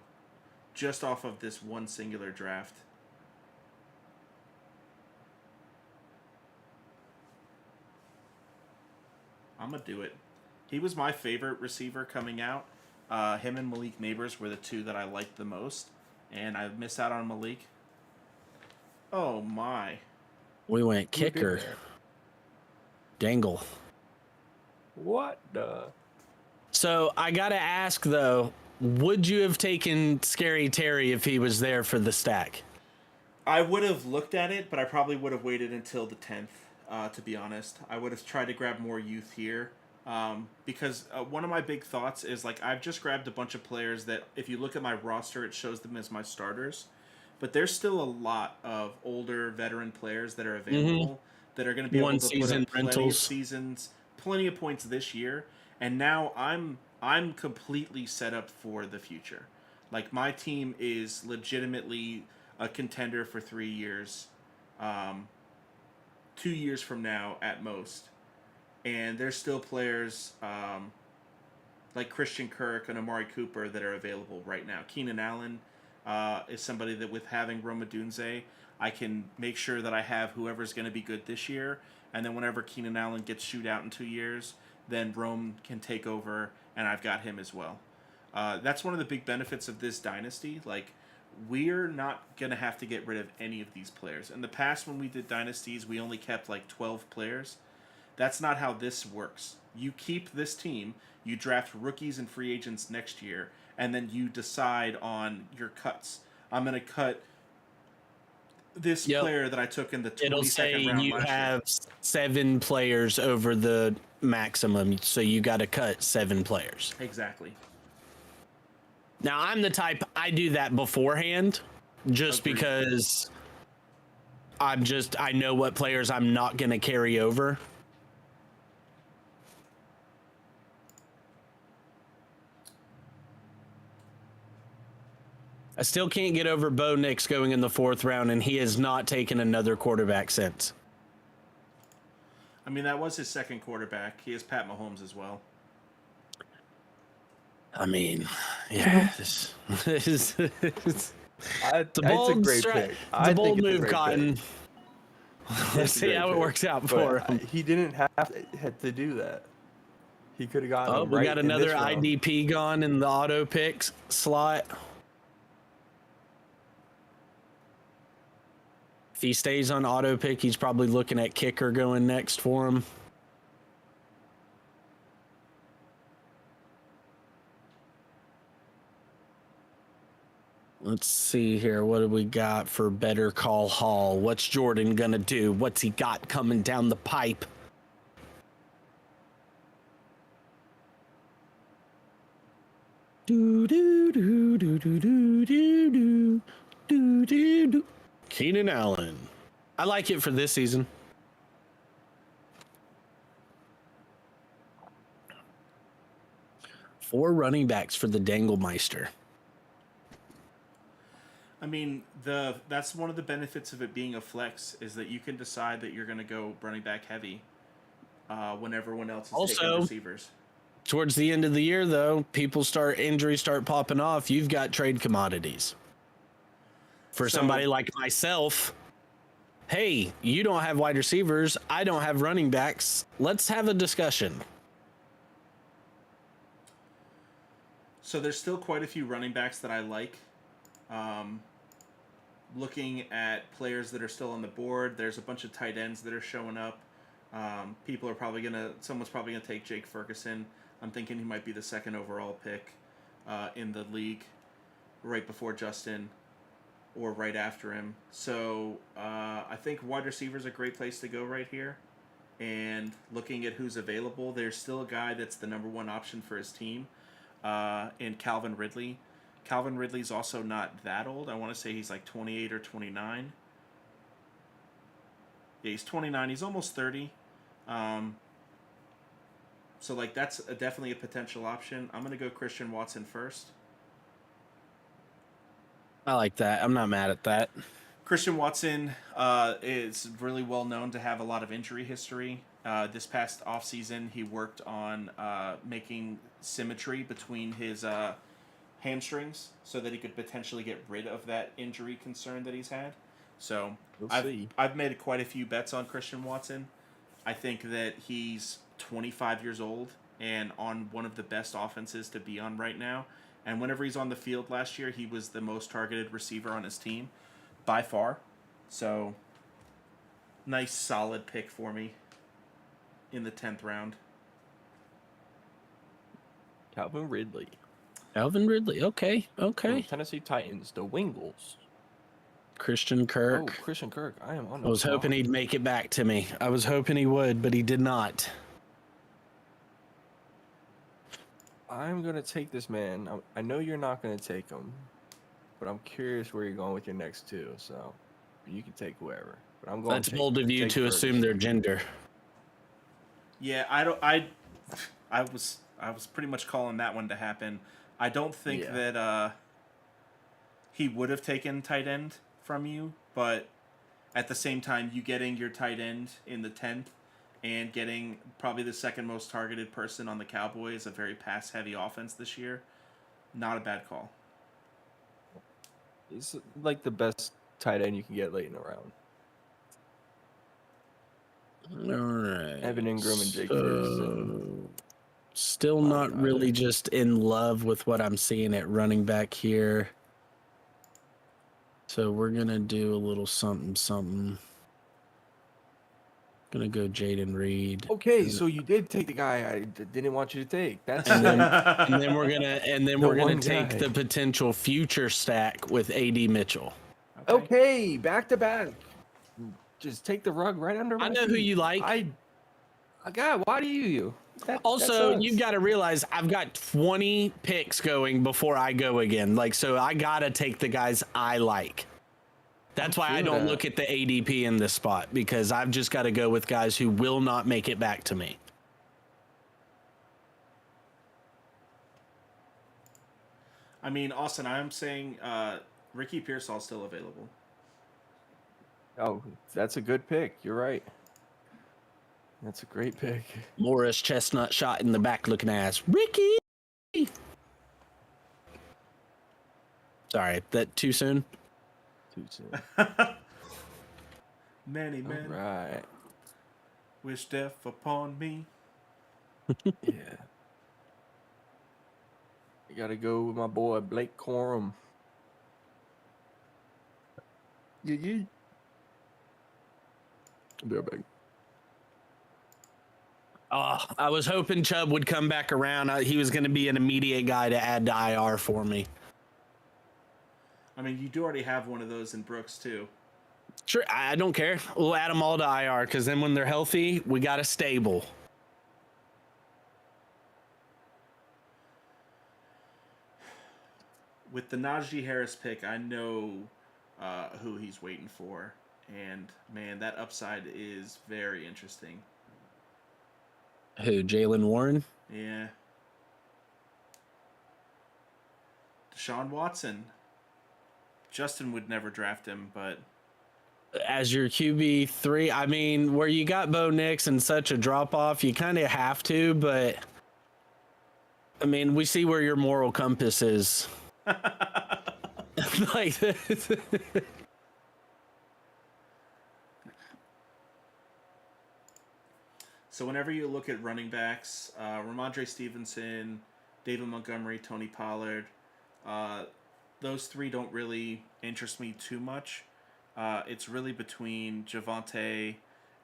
just off of this one singular draft. I'm gonna do it. He was my favorite receiver coming out. Him and Malik Neighbors were the 2 that I liked the most, and I missed out on Malik. Oh my! We went kicker. Dangle. What the? So I gotta ask though, would you have taken Scary Terry if he was there for the stack? I would have looked at it, but I probably would have waited until the 10th. To be honest, I would have tried to grab more youth here. Because one of my big thoughts is, like, I've just grabbed a bunch of players that, if you look at my roster, it shows them as my starters. But there's still a lot of older veteran players that are available that are going to be able to put up plenty of seasons, plenty of points this year. And now I'm completely set up for the future. Like, my team is legitimately a contender for 3 years, 2 years from now at most. And there's still players like Christian Kirk and Amari Cooper that are available right now. Keenan Allen is somebody that, with having Rome Odunze, I can make sure that I have whoever's going to be good this year. And then whenever Keenan Allen gets shoot out in 2 years, then Rome can take over, and I've got him as well. That's one of the big benefits of this dynasty. Like, we're not going to have to get rid of any of these players. In the past, when we did dynasties, we only kept like 12 players. That's not how this works. You keep this team, you draft rookies and free agents next year, and then you decide on your cuts. I'm going to cut this player that I took in the 22nd round last year. It'll say you have 7 players over the maximum, so you got to cut 7 players. Exactly. Now, I'm the type, I do that beforehand just Agreed. because I know what players I'm not going to carry over. I still can't get over Bo Nix going in the 4th round, and he has not taken another quarterback since. I mean, that was his second quarterback. He has Pat Mahomes as well. I mean, yeah, it's a bold great pick. pick. It's a bold move, Cotton. Let's see how it works out for him. He didn't have to do that. He could have gotten him We right got in another this round. IDP gone in the auto picks slot. If he stays on auto pick, he's probably looking at kicker going next for him. Let's see here. What do we got for Better Call Hall? What's Jordan going to do? What's he got coming down the pipe? Do do do do do do do do do do do. Keenan Allen. I like it for this season. Four running backs for the Danglemeister. I mean, that's one of the benefits of it being a flex is that you can decide that you're going to go running back heavy when everyone else is taking receivers. Towards the end of the year, though, injuries start popping off. You've got trade commodities. For somebody like myself, hey, you don't have wide receivers. I don't have running backs. Let's have a discussion. So there's still quite a few running backs that I like. Looking at players that are still on the board, there's a bunch of tight ends that are showing up. Someone's probably gonna take Jake Ferguson. I'm thinking he might be the second overall pick in the league, right before Justin, or right after him. So I think wide receiver is a great place to go right here. And looking at who's available, there's still a guy that's the number one option for his team, in Calvin Ridley. Calvin Ridley's also not that old. I want to say he's like 28 or 29. Yeah, he's 29. He's almost 30. So, like, that's definitely a potential option. I'm going to go Christian Watson first. I like that. I'm not mad at that. Christian Watson is really well known to have a lot of injury history. This past offseason, he worked on making symmetry between his hamstrings so that he could potentially get rid of that injury concern that he's had. So I've made quite a few bets on Christian Watson. I think that he's 25 years old and on one of the best offenses to be on right now. And whenever he's on the field last year, he was the most targeted receiver on his team by far. So nice solid pick for me in the 10th round. Calvin Ridley. Okay. Tennessee Titans, the Wingles. Christian Kirk. Oh, Christian Kirk. I am on. I was hoping he'd make it back to me. I was hoping he would, but he did not. I'm going to take this man. I know you're not going to take him, but I'm curious where you're going with your next two. So you can take whoever. But I'm going. That's bold of you to assume their gender. Yeah, I was pretty much calling that one to happen. I don't think that he would have taken tight end from you, but at the same time, you getting your tight end in the 10th and getting probably the second most targeted person on the Cowboys, a very pass-heavy offense this year, not a bad call. It's like the best tight end you can get late in the round. All right. Evan Ingram and Jake Ferguson. Still not really just in love with what I'm seeing at running back here. So we're going to do a little something. Gonna go Jaden Reed. Okay, so you did take the guy I didn't want you to take. That's and then we're gonna take the potential future stack with AD Mitchell. Okay, back to back. Just take the rug right under my I know who feet. you like. God, why do you? Also, sucks. you've got to realize I've got 20 picks going before I go again. Like, so I got to take the guys I like. That's why I don't look at the ADP in this spot, because I've just got to go with guys who will not make it back to me. I mean, Austin, I'm saying Ricky Pearsall's still available. Oh, that's a good pick. You're right. That's a great pick. Morris Chestnut shot in the back looking ass. Ricky! Sorry, that too soon? Too soon. Many men Right. wish death upon me. Yeah. I gotta go with my boy Blake Corum. Yeah. I'll be right back. Oh, I was hoping Chubb would come back around. He was going to be an immediate guy to add to IR for me. I mean, you do already have one of those in Brooks, too. Sure, I don't care. We'll add them all to IR, because then when they're healthy, we got a stable. With the Najee Harris pick, I know who he's waiting for. And, man, that upside is very interesting. Who, Jalen Warren? Yeah. Deshaun Watson. Justin would never draft him, but... As your QB3, I mean, where you got Bo Nix and such a drop-off, you kind of have to, but... I mean, we see where your moral compass is. Like this. So whenever you look at running backs, Ramondre Stevenson, David Montgomery, Tony Pollard, those three don't really interest me too much. It's really between Javonte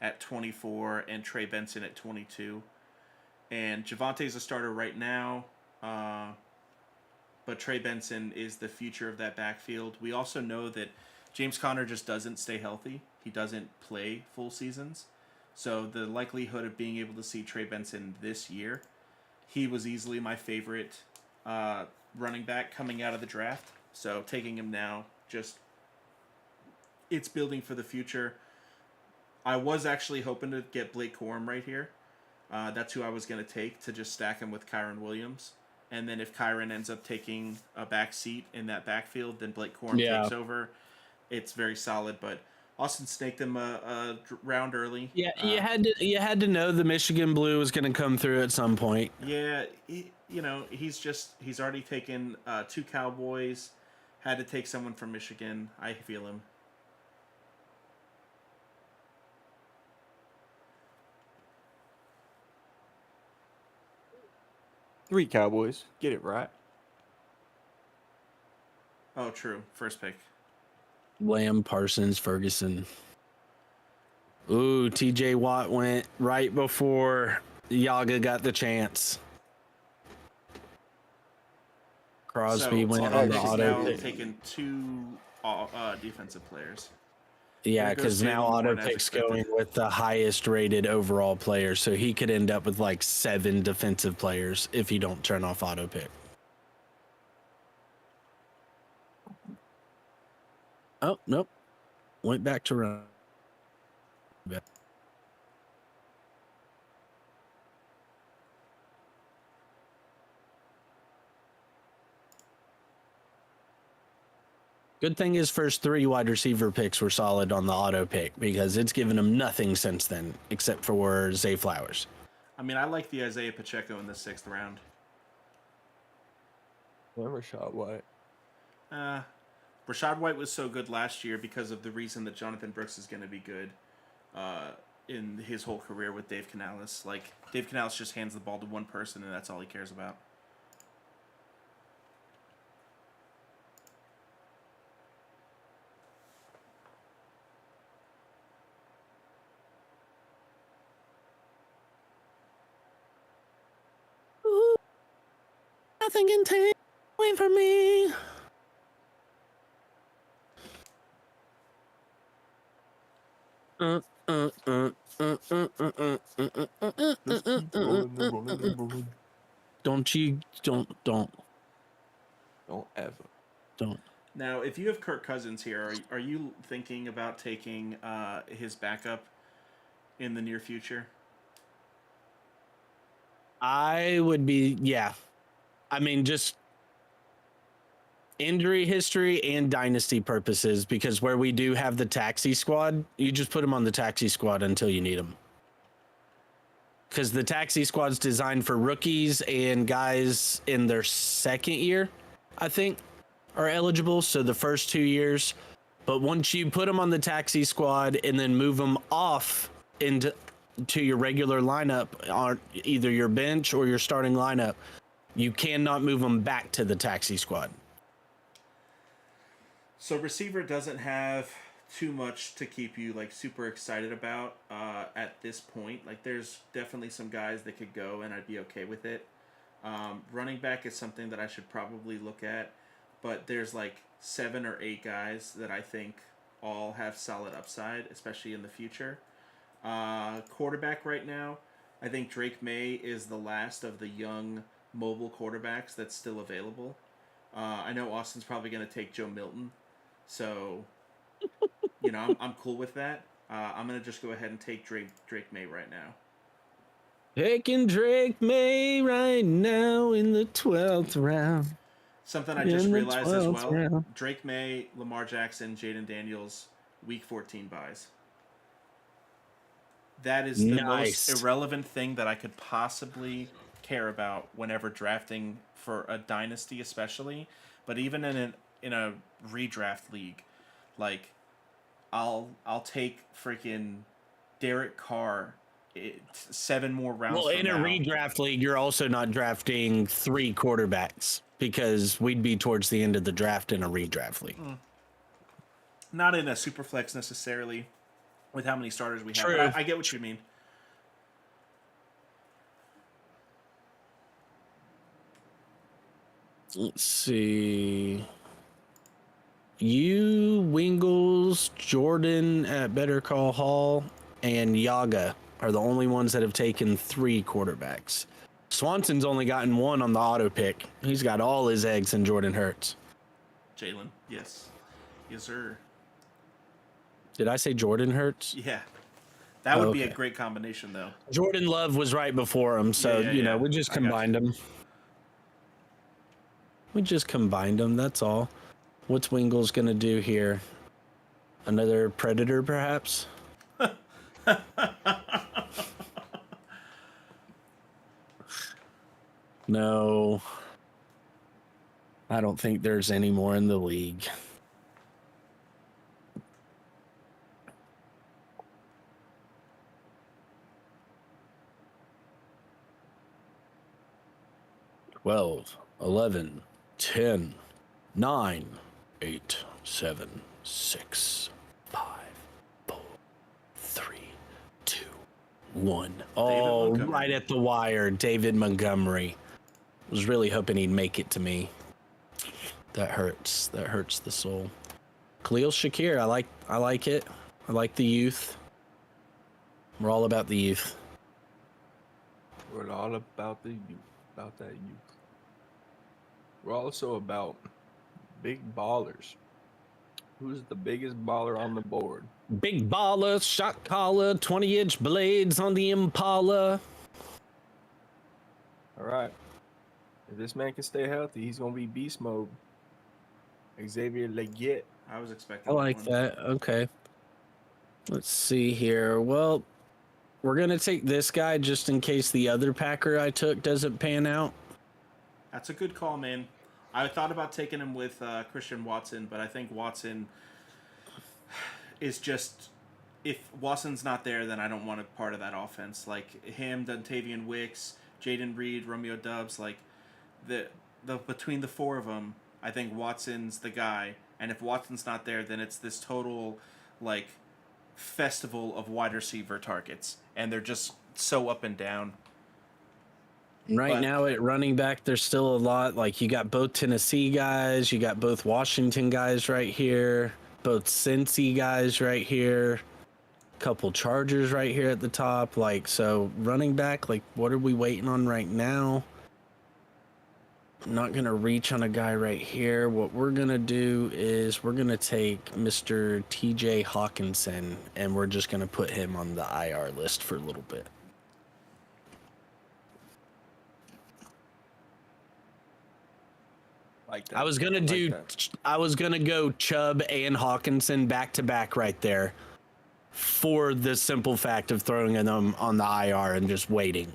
at 24 and Trey Benson at 22. And Javonte's a starter right now, but Trey Benson is the future of that backfield. We also know that James Conner just doesn't stay healthy. He doesn't play full seasons. So the likelihood of being able to see Trey Benson this year, he was easily my favorite running back coming out of the draft. So taking him now, just it's building for the future. I was actually hoping to get Blake Corum right here. That's who I was going to take to just stack him with Kyron Williams. And then if Kyron ends up taking a back seat in that backfield, then Blake Corum takes over. It's very solid, but Austin snaked him a round early. Yeah, you had to know the Michigan Blue was going to come through at some point. Yeah, he's already taken 2 Cowboys, had to take someone from Michigan. I feel him. Three Cowboys. Get it right. Oh, true. First pick. Lamb, Parsons, Ferguson. Ooh, TJ Watt went right before Yaga got the chance. Crosby went on the auto pick. Taken 2 defensive players. Yeah, because now auto pick's going with the highest rated overall player, so he could end up with like 7 defensive players if you don't turn off auto pick. Oh, nope. Went back to run. Good thing his first 3 wide receiver picks were solid on the auto pick, because it's given him nothing since then, except for Zay Flowers. I mean, I like the Isaiah Pacheco in the 6th round. Rashad White. Rashad White was so good last year because of the reason that Jonathan Brooks is going to be good in his whole career with Dave Canales. Like, Dave Canales just hands the ball to one person, and that's all he cares about. Ooh, nothing can take away from me. Just keep rolling and rolling and rolling. Don't Don't ever. Now, if you have Kirk Cousins here, are you thinking about taking his backup in the near future? I would be, yeah. I mean, just injury history and dynasty purposes, because where we do have the taxi squad, you just put him on the taxi squad until you need him. Because the taxi squad's designed for rookies and guys in their second year, I think, are eligible. So the first 2 years. But once you put them on the taxi squad and then move them off into your regular lineup, on either your bench or your starting lineup, you cannot move them back to the taxi squad. So receiver doesn't have too much to keep you like super excited about at this point. Like there's definitely some guys that could go and I'd be okay with it. Running back is something that I should probably look at, but there's like 7 or 8 guys that I think all have solid upside, especially in the future. Quarterback right now, I think Drake May is the last of the young mobile quarterbacks that's still available. I know Austin's probably going to take Joe Milton, so you know I'm cool with that. I'm going to just go ahead and take Drake May right now. Taking Drake May right now in the 12th round. Something I just realized as well. Round. Drake May, Lamar Jackson, Jaden Daniels, Week 14 buys. That is the most irrelevant thing that I could possibly care about whenever drafting for a dynasty, especially. But even in a redraft league, like I'll take freaking Derek Carr. 7 more rounds. Well, in a redraft league, you're also not drafting 3 quarterbacks because we'd be towards the end of the draft in a redraft league. Not in a super flex necessarily, with how many starters we have. True. But I get what you mean. Let's see. You, Wingles, Jordan at Better Call Hall, and Yaga are the only ones that have taken 3 quarterbacks. Swanson's only gotten 1 on the auto pick. He's got all his eggs in Jordan Hurts. Jalen, yes. Yes, sir. Did I say Jordan Hurts? Yeah. That would be a great combination, though. Jordan Love was right before him, so, you know, we just combined them. We just combined them, that's all. What's Wingles going to do here? Another Predator, perhaps? No. I don't think there's any more in the league. Twelve, 11, 10, 9, 8, 7, 6, 5, 4, 3, 2, 1. Oh, right at the wire, David Montgomery. Was really hoping he'd make it to me. That hurts. That hurts the soul. Khalil Shakir, I like it. I like the youth. We're all about the youth. We're all about the youth. About that youth. We're also about big ballers. Who's the biggest baller on the board? Big baller, shot caller, 20-inch blades on the Impala. All right. If this man can stay healthy, he's going to be beast mode. Xavier Leggett. I was expecting I like that. Okay. Let's see here. Well, we're going to take this guy just in case the other Packer I took doesn't pan out. That's a good call, man. I thought about taking him with Christian Watson, but I think Watson is just... If Watson's not there, then I don't want a part of that offense. Like him, Dontavian Wicks, Jaden Reed, Romeo Doubs, like the between the 4 of them, I think Watson's the guy. And if Watson's not there, then it's this total like festival of wide receiver targets, and they're just so up and down. Right now at running back, there's still a lot. Like you got both Tennessee guys, you got both Washington guys right here, both Cincy guys right here. Couple Chargers right here at the top. Like, so running back, like, what are we waiting on right now? I'm not going to reach on a guy right here. What we're going to do is we're going to take Mr. TJ Hawkinson, and we're just going to put him on the IR list for a little bit. Like that. I was gonna I was gonna go Chubb and Hawkinson back to back right there, for the simple fact of throwing them on the IR and just waiting.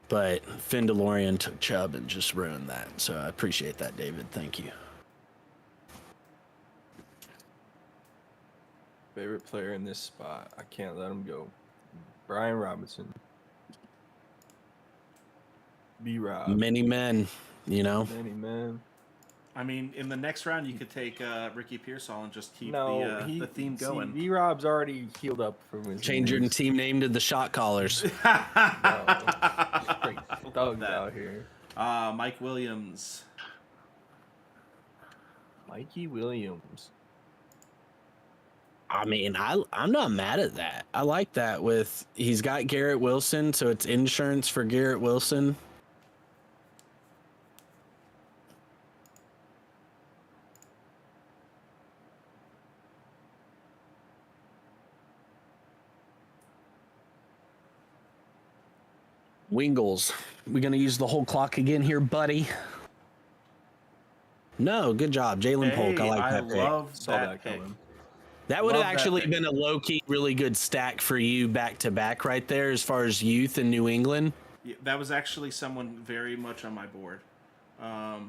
But Finn DeLorean took Chubb and just ruined that. So I appreciate that, David. Thank you. Favorite player in this spot. I can't let him go. Brian Robinson. B-Rob. Many men, you know. Many men. I mean, in the next round, you could take Ricky Pearsall and just keep the theme going. B-Rob's already healed up from his Change your team name to the Shot Callers. Thugs out here. Mike Williams. Mikey Williams. I mean, I'm not mad at that. I like that. He's got Garrett Wilson, so it's insurance for Garrett Wilson. Wingles, we gonna use the whole clock again here, buddy? No, good job, Jalen Polk. I like that pick. Love Saw that that pick. coming. That would have Love that actually pick. been a low-key, really good stack for you back to back right there as far as youth in New England. Yeah, that was actually someone very much on my board. I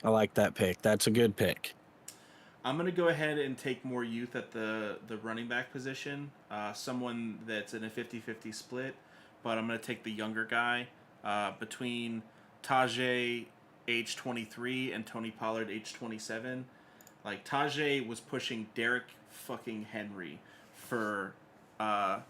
like that pick. That's a good pick. I'm going to go ahead and take more youth at the running back position. Someone that's in a 50-50 split, but I'm going to take the younger guy between Tajay, age 23, and Tony Pollard, age 27. Like, Tajay was pushing Derrick fucking Henry for, I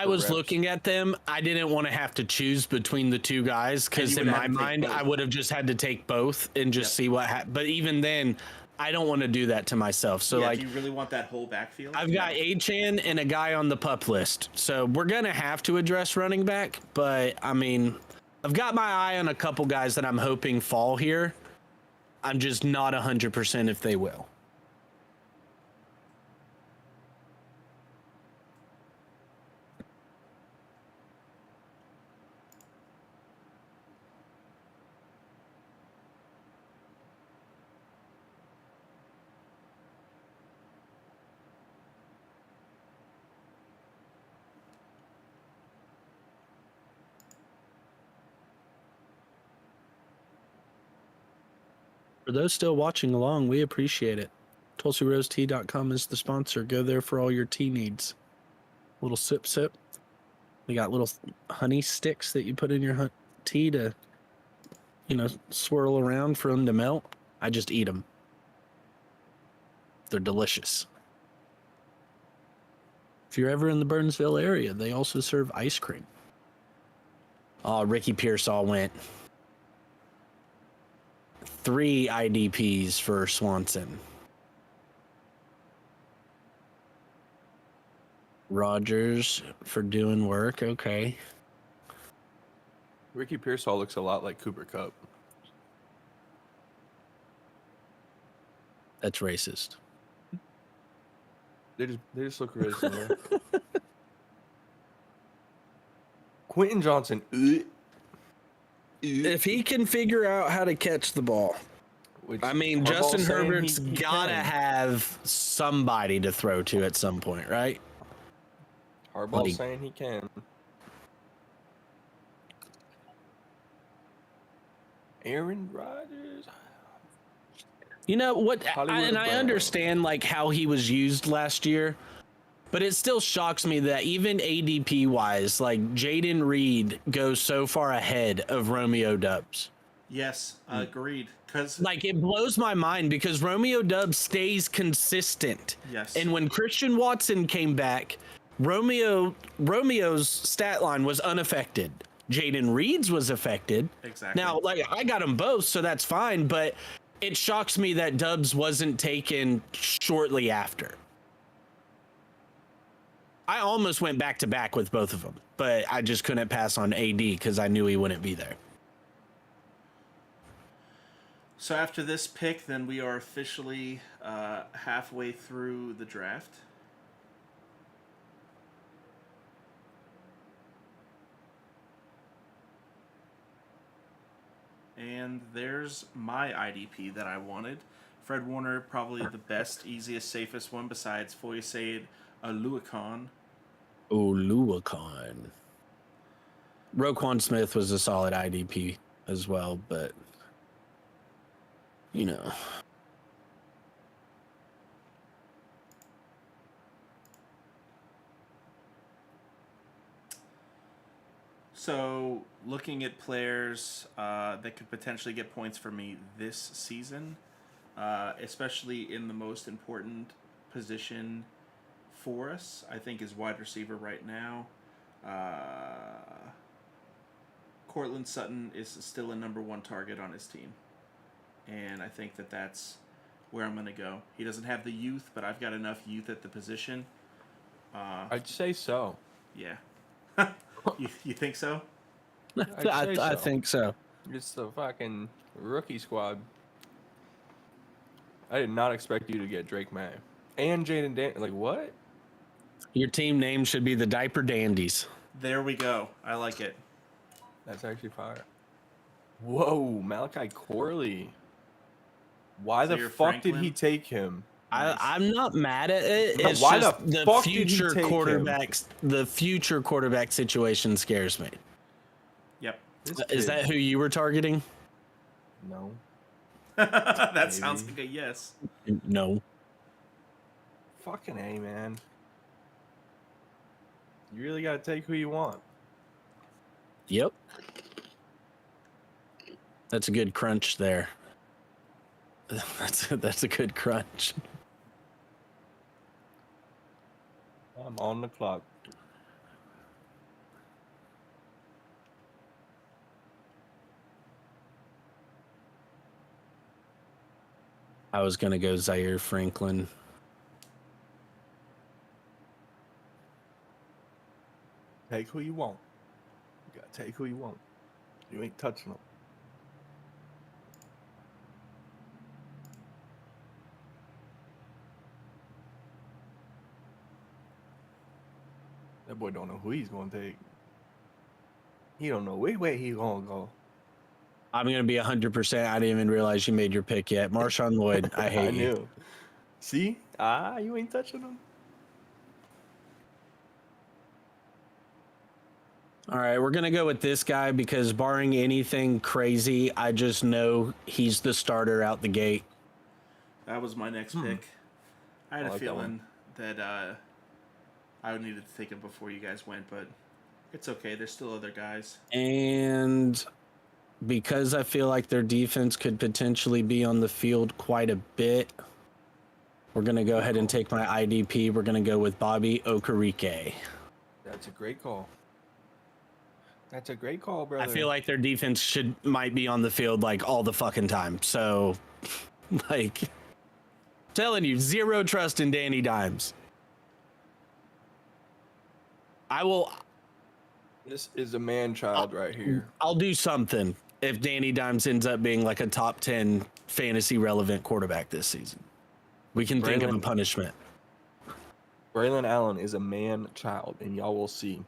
was reps. looking at them. I didn't want to have to choose between the two guys because you in would my have to take mind, both. I would have just had to take both and just see what happens. But even then, I don't want to do that to myself. So, do you really want that whole backfield? I've got Achan and a guy on the pup list. So we're going to have to address running back. But, I mean, I've got my eye on a couple guys that I'm hoping fall here. I'm just not 100% if they will. For those still watching along, we appreciate it. TulsiRoseTea.com is the sponsor. Go there for all your tea needs. Little sip. We got little honey sticks that you put in your tea to, swirl around for them to melt. I just eat them. They're delicious. If you're ever in the Burnsville area, they also serve ice cream. Oh, Ricky Pearsall went. 3 IDPs for Swanson. Rogers for doing work. Okay. Ricky Pearsall looks a lot like Cooper Kupp. That's racist. They just look really similar. Quentin Johnson. If he can figure out how to catch the ball. Which I mean, Harbaugh's Justin saying Herbert's he gotta can. have somebody to throw to at some point, right? Harbaugh's Buddy. saying he can. Aaron Rodgers. You know what? Hollywood I Brown. understand like how he was used last year, but it still shocks me that even ADP wise, like Jaden Reed goes so far ahead of Romeo Dubs. Yes, agreed. Because Like it blows my mind because Romeo Dubs stays consistent. Yes. And when Christian Watson came back, Romeo's stat line was unaffected. Jaden Reed's was affected. Exactly. Now, like I got them both, so that's fine. But it shocks me that Dubs wasn't taken shortly after. I almost went back to back with both of them, but I just couldn't pass on AD because I knew he wouldn't be there. So after this pick, then we are officially halfway through the draft. And there's my IDP that I wanted. Fred Warner, probably the best, easiest, safest one besides Foyesade Oluokun. Oluokun. Roquan Smith was a solid IDP as well, but you know. So, looking at players that could potentially get points for me this season, especially in the most important position for us, I think is wide receiver right now. Cortland Sutton is still a number one target on his team. And I think that that's where I'm going to go. He doesn't have the youth, but I've got enough youth at the position. I'd say so. Yeah. You think so? I think so. It's the fucking rookie squad. I did not expect you to get Drake May and Jaden Dan. Like, what? Your team name should be the Diaper Dandies. There we go. I like it. That's actually fire. Whoa, Malachi Corley. Why So the you're fuck did Franklin? he take him? Nice. I'm not mad at it. No, It's why just the the fuck did he future take him? quarterbacks. The future quarterback situation scares me. Yep. This Is kid- that who you were targeting? No. That Maybe. sounds like a yes. No. Fucking A, man. You really gotta take who you want. Yep. That's a good crunch there. That's a good crunch. I'm on the clock. I was gonna go Zaire Franklin. Take who you want. You gotta take who you want. You ain't touching them. That boy don't know who he's gonna take. He don't know which way he gonna go. I'm gonna be 100%. I didn't even realize you made your pick yet. Marshawn Lloyd. I hate you. knew. See? You ain't touching him. All right, we're gonna go with this guy because barring anything crazy, I just know he's the starter out the gate. That was my next pick. I had I a like that feeling that I would needed to take him before you guys went, but it's okay. There's still other guys. And because I feel like their defense could potentially be on the field quite a bit, we're gonna go ahead and take my IDP. We're gonna go with Bobby Okereke. That's a great call. That's a great call, brother. I feel like their defense might be on the field like all the fucking time. So, like, telling you, zero trust in Danny Dimes. I will. This is a man child right here. I'll do something if Danny Dimes ends up being like a top 10 fantasy relevant quarterback this season. We can think of a Braylon- punishment. Braylon Allen is a man child, and y'all will see.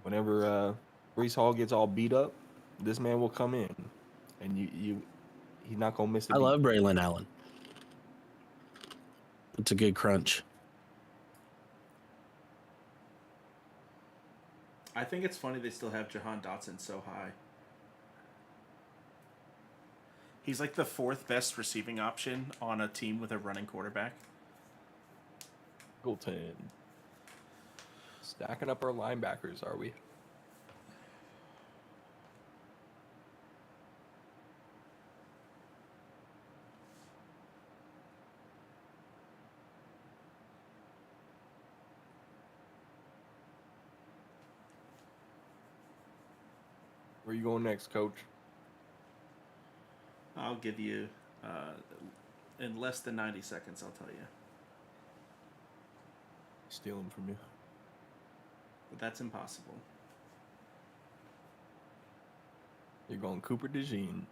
Whenever Brees Hall gets all beat up, this man will come in, and he's not gonna miss. I love Braylon Allen. It's a good crunch. I think it's funny they still have Jahan Dotson so high. He's like the fourth best receiving option on a team with a running quarterback. Goaltend. Stacking up our linebackers, are we? Where you going next, Coach? I'll give you, in less than 90 seconds, I'll tell you. Stealing from you. but that's impossible. You're going Cooper DeJean.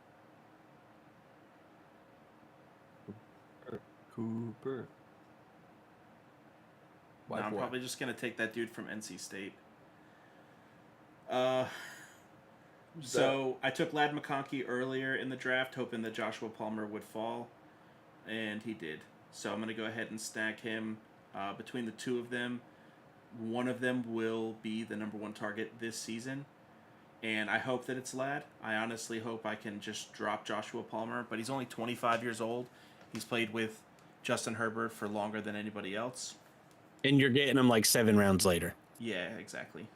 Cooper. No, I'm probably just going to take that dude from NC State. So I took Ladd McConkey earlier in the draft, hoping that Joshua Palmer would fall, and he did. So I'm going to go ahead and stack him. Between the two of them, one of them will be the number one target this season, and I hope that it's Ladd. I honestly hope I can just drop Joshua Palmer, but he's only 25 years old. He's played with Justin Herbert for longer than anybody else. And you're getting him like 7 rounds later. Yeah, exactly.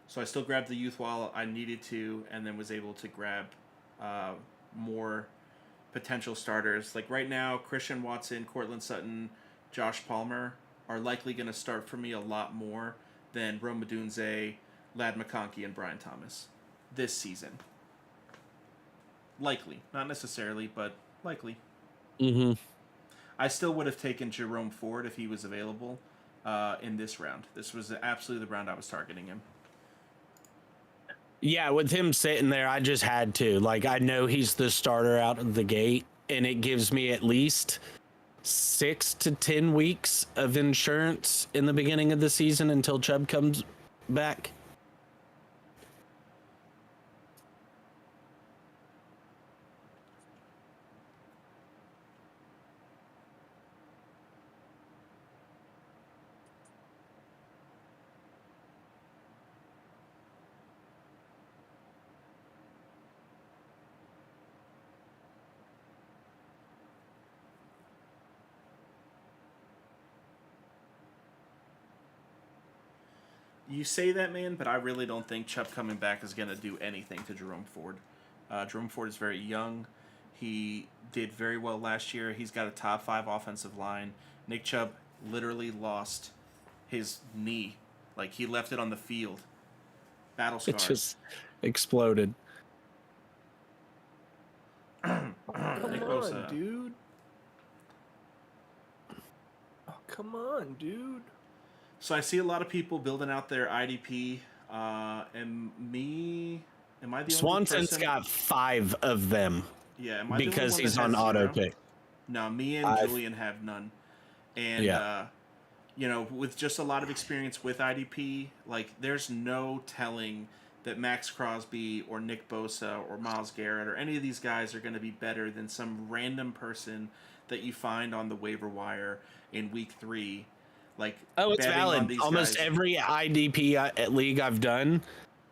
So I still grabbed the youth while I needed to, and then was able to grab more potential starters. Like right now, Christian Watson, Cortland Sutton, Josh Palmer are likely going to start for me a lot more than Rome Odunze, Ladd McConkey, and Brian Thomas this season. Likely. Not necessarily, but likely. Mm-hmm. I still would have taken Jerome Ford if he was available in this round. This was absolutely the round I was targeting him. Yeah, with him sitting there, I just had to. Like, I know he's the starter out of the gate, and it gives me at least 6 to 10 weeks of insurance in the beginning of the season until Chubb comes back. You say that, man, but I really don't think Chubb coming back is going to do anything to Jerome Ford. Jerome Ford is very young. He did very well last year. He's got a top 5 offensive line. Nick Chubb literally lost his knee. Like, he left it on the field. Battle scars. It just exploded. Come on, dude. Oh, come on, dude. So I see a lot of people building out their IDP. And me, am I the Swanson's only person? got 5 of them. Yeah, am I because the only one he's that on has auto 0? pick. No, me and Julian have none. And, you know, with just a lot of experience with IDP, like, there's no telling that Max Crosby or Nick Bosa or Myles Garrett or any of these guys are going to be better than some random person that you find on the waiver wire in week 3. Like, oh, it's betting on valid. these Almost guys. every IDP league I've done,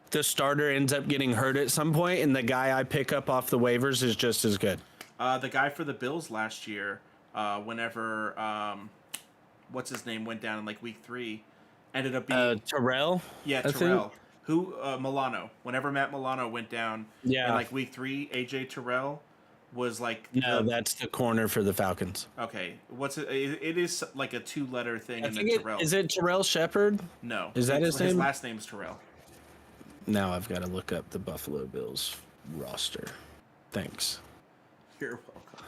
the starter ends up getting hurt at some point, and the guy I pick up off the waivers is just as good. The guy for the Bills last year, whenever what's his name went down in like week 3, ended up being Terrell. Yeah, Terrell. Who Milano? Whenever Matt Milano went down in like week 3, AJ Terrell was like that's the corner for the Falcons. Okay, what's it? It is like a 2-letter thing. I And think then Terrell. is it Terrell Shepard? No, is that his name? His last name's Terrell. Now I've got to look up the Buffalo Bills roster. Thanks. You're welcome.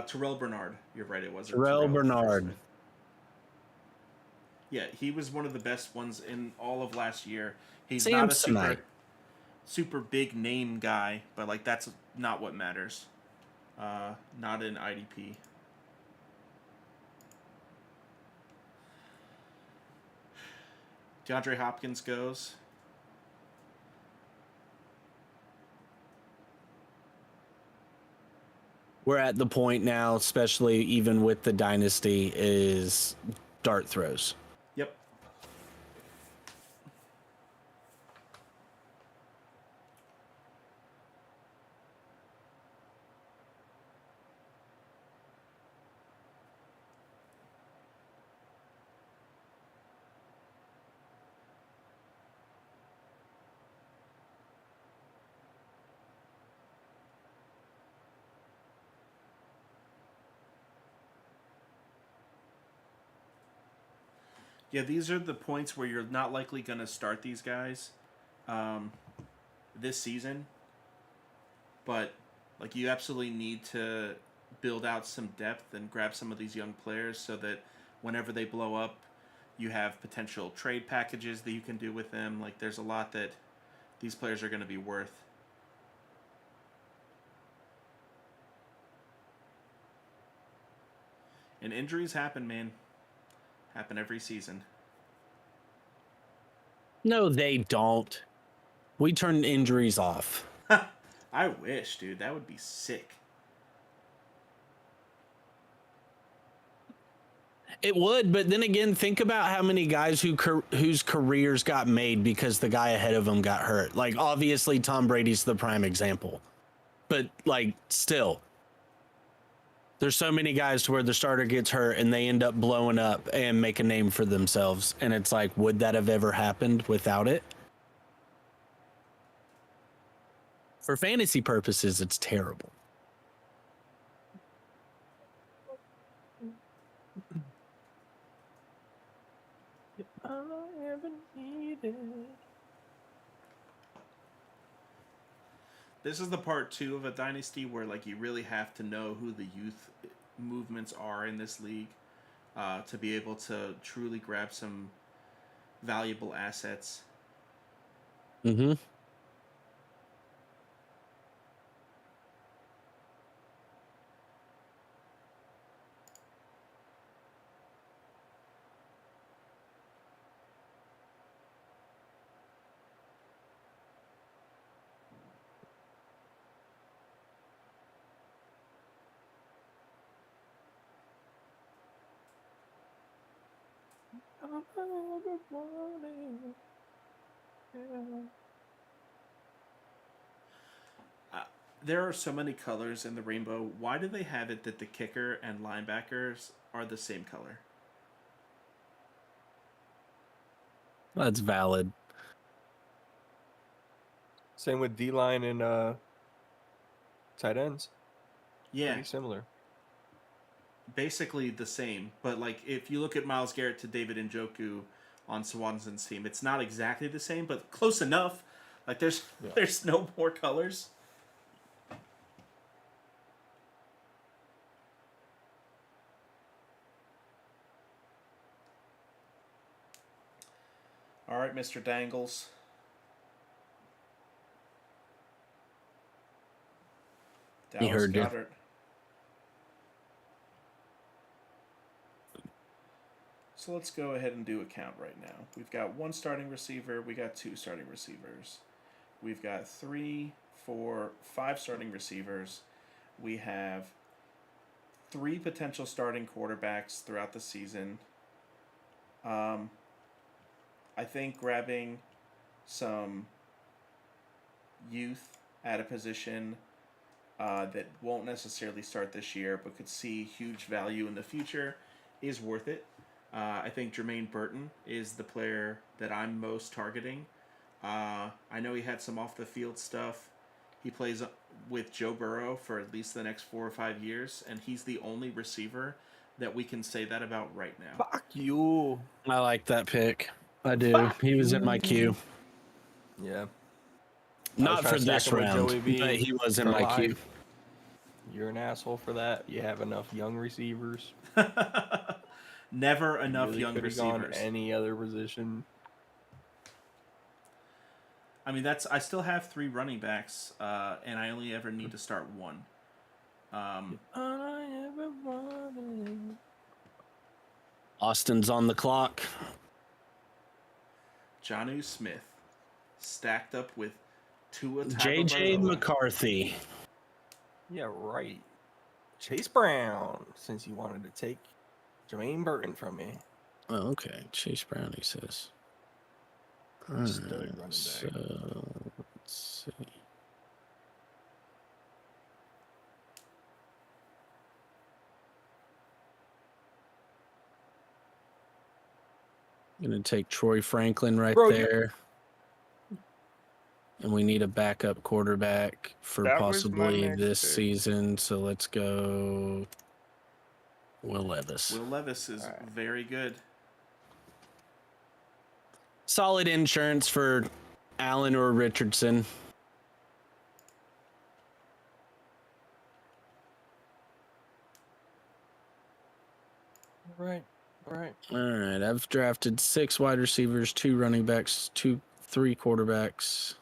Terrell Bernard. You're right. It was Terrell Bernard. Yeah, he was one of the best ones in all of last year. He's Samsonite. not a super big name guy, but like that's not what matters. Not in IDP. DeAndre Hopkins goes. We're at the point now, especially even with the dynasty, is dart throws. Yep. Yeah, these are the points where you're not likely going to start these guys this season. But Like, you absolutely need to build out some depth and grab some of these young players so that whenever they blow up, you have potential trade packages that you can do with them. Like, there's a lot that these players are going to be worth. And injuries happen, man. Happen every season. No, they don't. We turn injuries off. I wish, dude. That would be sick. It would, but then again, think about how many guys whose careers got made because the guy ahead of them got hurt. Like, obviously, Tom Brady's the prime example, but like, still, there's so many guys to where the starter gets hurt and they end up blowing up and make a name for themselves. And it's like, would that have ever happened without it? For fantasy purposes, it's terrible. This is the part 2 of a dynasty where, like, you really have to know who the youth movements are in this league to be able to truly grab some valuable assets. Mm-hmm. There are so many colors in the rainbow. Why do they have it that the kicker and linebackers are the same color? That's valid. Same with D-line and tight ends. Yeah, Pretty similar. basically the same. But, like, if you look at Myles Garrett to David Njoku on Swanson's team, it's not exactly the same, but close enough. Like, there's no more colors. All right, Mr. Dangles. Dallas heard you. Goedert. So let's go ahead and do a count right now. We've got 1 starting receiver. We got 2 starting receivers. We've got 3, 4, 5 starting receivers. We have 3 potential starting quarterbacks throughout the season. I think grabbing some youth at a position that won't necessarily start this year but could see huge value in the future is worth it. I think Jermaine Burton is the player that I'm most targeting. I know he had some off the field stuff. He plays with Joe Burrow for at least the next 4 or 5 years, and he's the only receiver that we can say that about right now. Fuck you. I like that pick. I do. He was in my queue. Yeah. Not for trying to this stack him with round, Joey B but he was in for my queue. life. You're an asshole for that. You have enough young receivers. Never enough Really young could've gone receivers. any other position. I mean, I still have 3 running backs, and I only ever need to start 1. Austin's on the clock. Jonnu Smith, stacked up with Tua JJ Tagovailoa. McCarthy. Yeah, right. Chase Brown, since you wanted to take Jermaine Burton from me. Oh, okay. Chase Brown, he says. Stud running back. So, let's see. I'm going to take Troy Franklin right there. And we need a backup quarterback for That was my possibly next this pick. season. So let's go Will Levis. Will Levis is very good. Solid insurance for Allen or Richardson. All right, I've drafted 6 wide receivers, 2 running backs, 3 quarterbacks.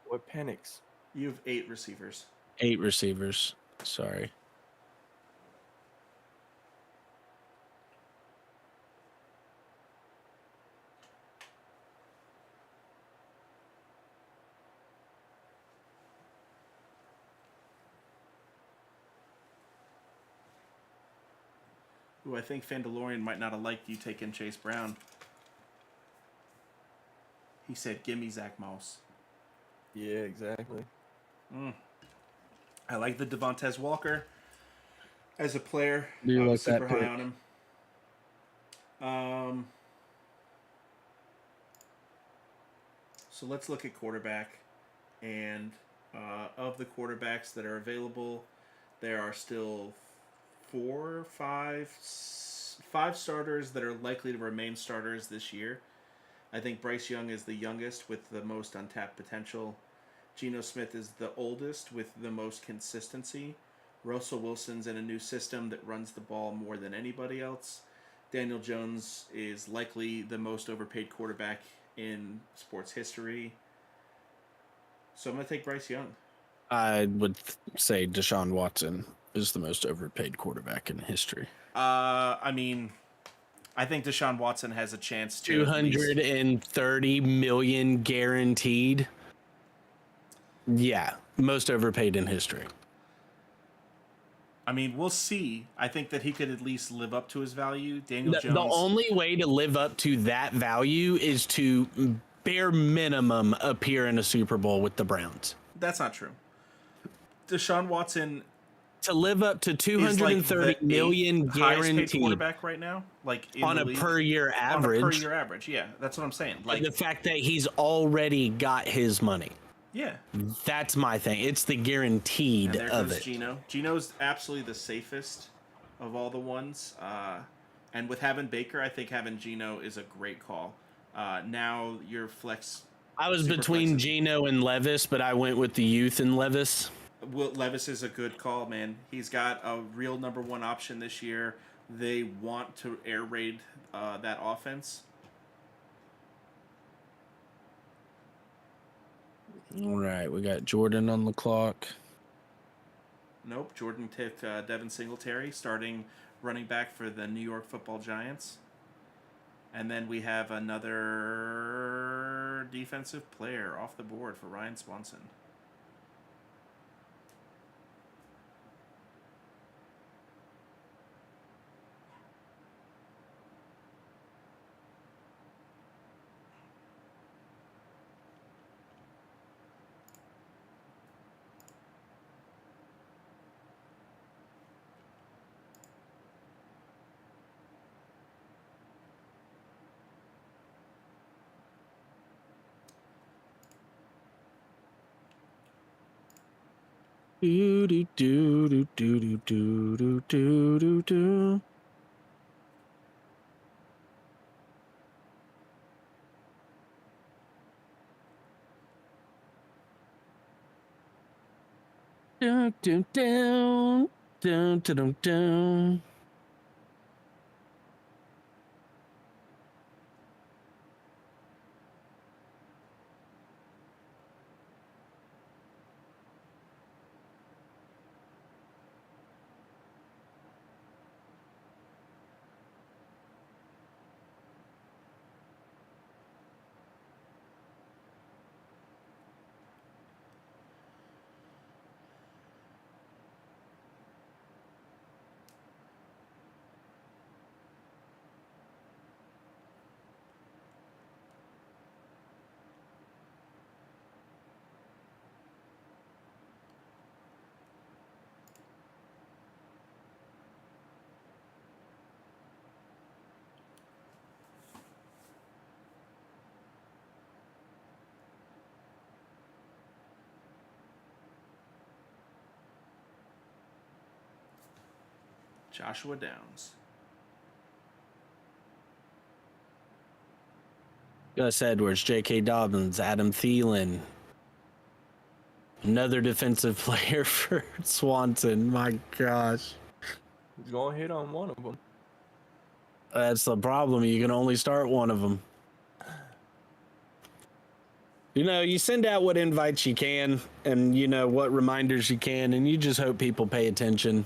What Penix? You have 8 receivers. 8 receivers. Sorry. Ooh, I think Fandalorian might not have liked you taking Chase Brown. He said, "Give me Zach Moss." Yeah, exactly. I like the Devontae Walker as a player. Do you I like was super that high pick? on him. So let's look at quarterback. And of the quarterbacks that are available, there are still 5 starters that are likely to remain starters this year. I think Bryce Young is the youngest with the most untapped potential. Geno Smith is the oldest with the most consistency. Russell Wilson's in a new system that runs the ball more than anybody else. Daniel Jones is likely the most overpaid quarterback in sports history. So I'm going to take Bryce Young. I would say Deshaun Watson is the most overpaid quarterback in history. I mean, I think Deshaun Watson has a chance to 230 million guaranteed. Yeah, most overpaid in history. I mean, we'll see. I think that he could at least live up to his value. Daniel The Jones. only way to live up to that value is to bare minimum appear in a Super Bowl with the Browns. That's not true. Deshaun Watson To live up to is 230 like the million highest paid guaranteed quarterback right now, like in on the a league. per year average. On a per year average, yeah, that's what I'm saying. Like The fact that he's already got his money. yeah, That's my thing. It's the guaranteed and there of goes it. Geno. Geno's absolutely the safest of all the ones. And with having Baker, I think having Geno is a great call. Now your flex. I was super between flex- Geno and Levis, but I went with the youth in Levis. Levis is a good call, man. He's got a real number 1 option this year. They want to air raid that offense. All right, we got Jordan on the clock. Nope, Jordan took Devin Singletary, starting running back for the New York Football Giants. And then we have another defensive player off the board for Ryan Swanson. Do do do do do do do do do do. Dun, dun, dun, dun, dun, dun, dun. Joshua Downs. Gus Edwards, J.K. Dobbins, Adam Thielen. Another defensive player for Swanson. My gosh. He's gonna hit on one of them. That's the problem. You can only start one of them. You know, you send out what invites you can and, you know, what reminders you can, and you just hope people pay attention.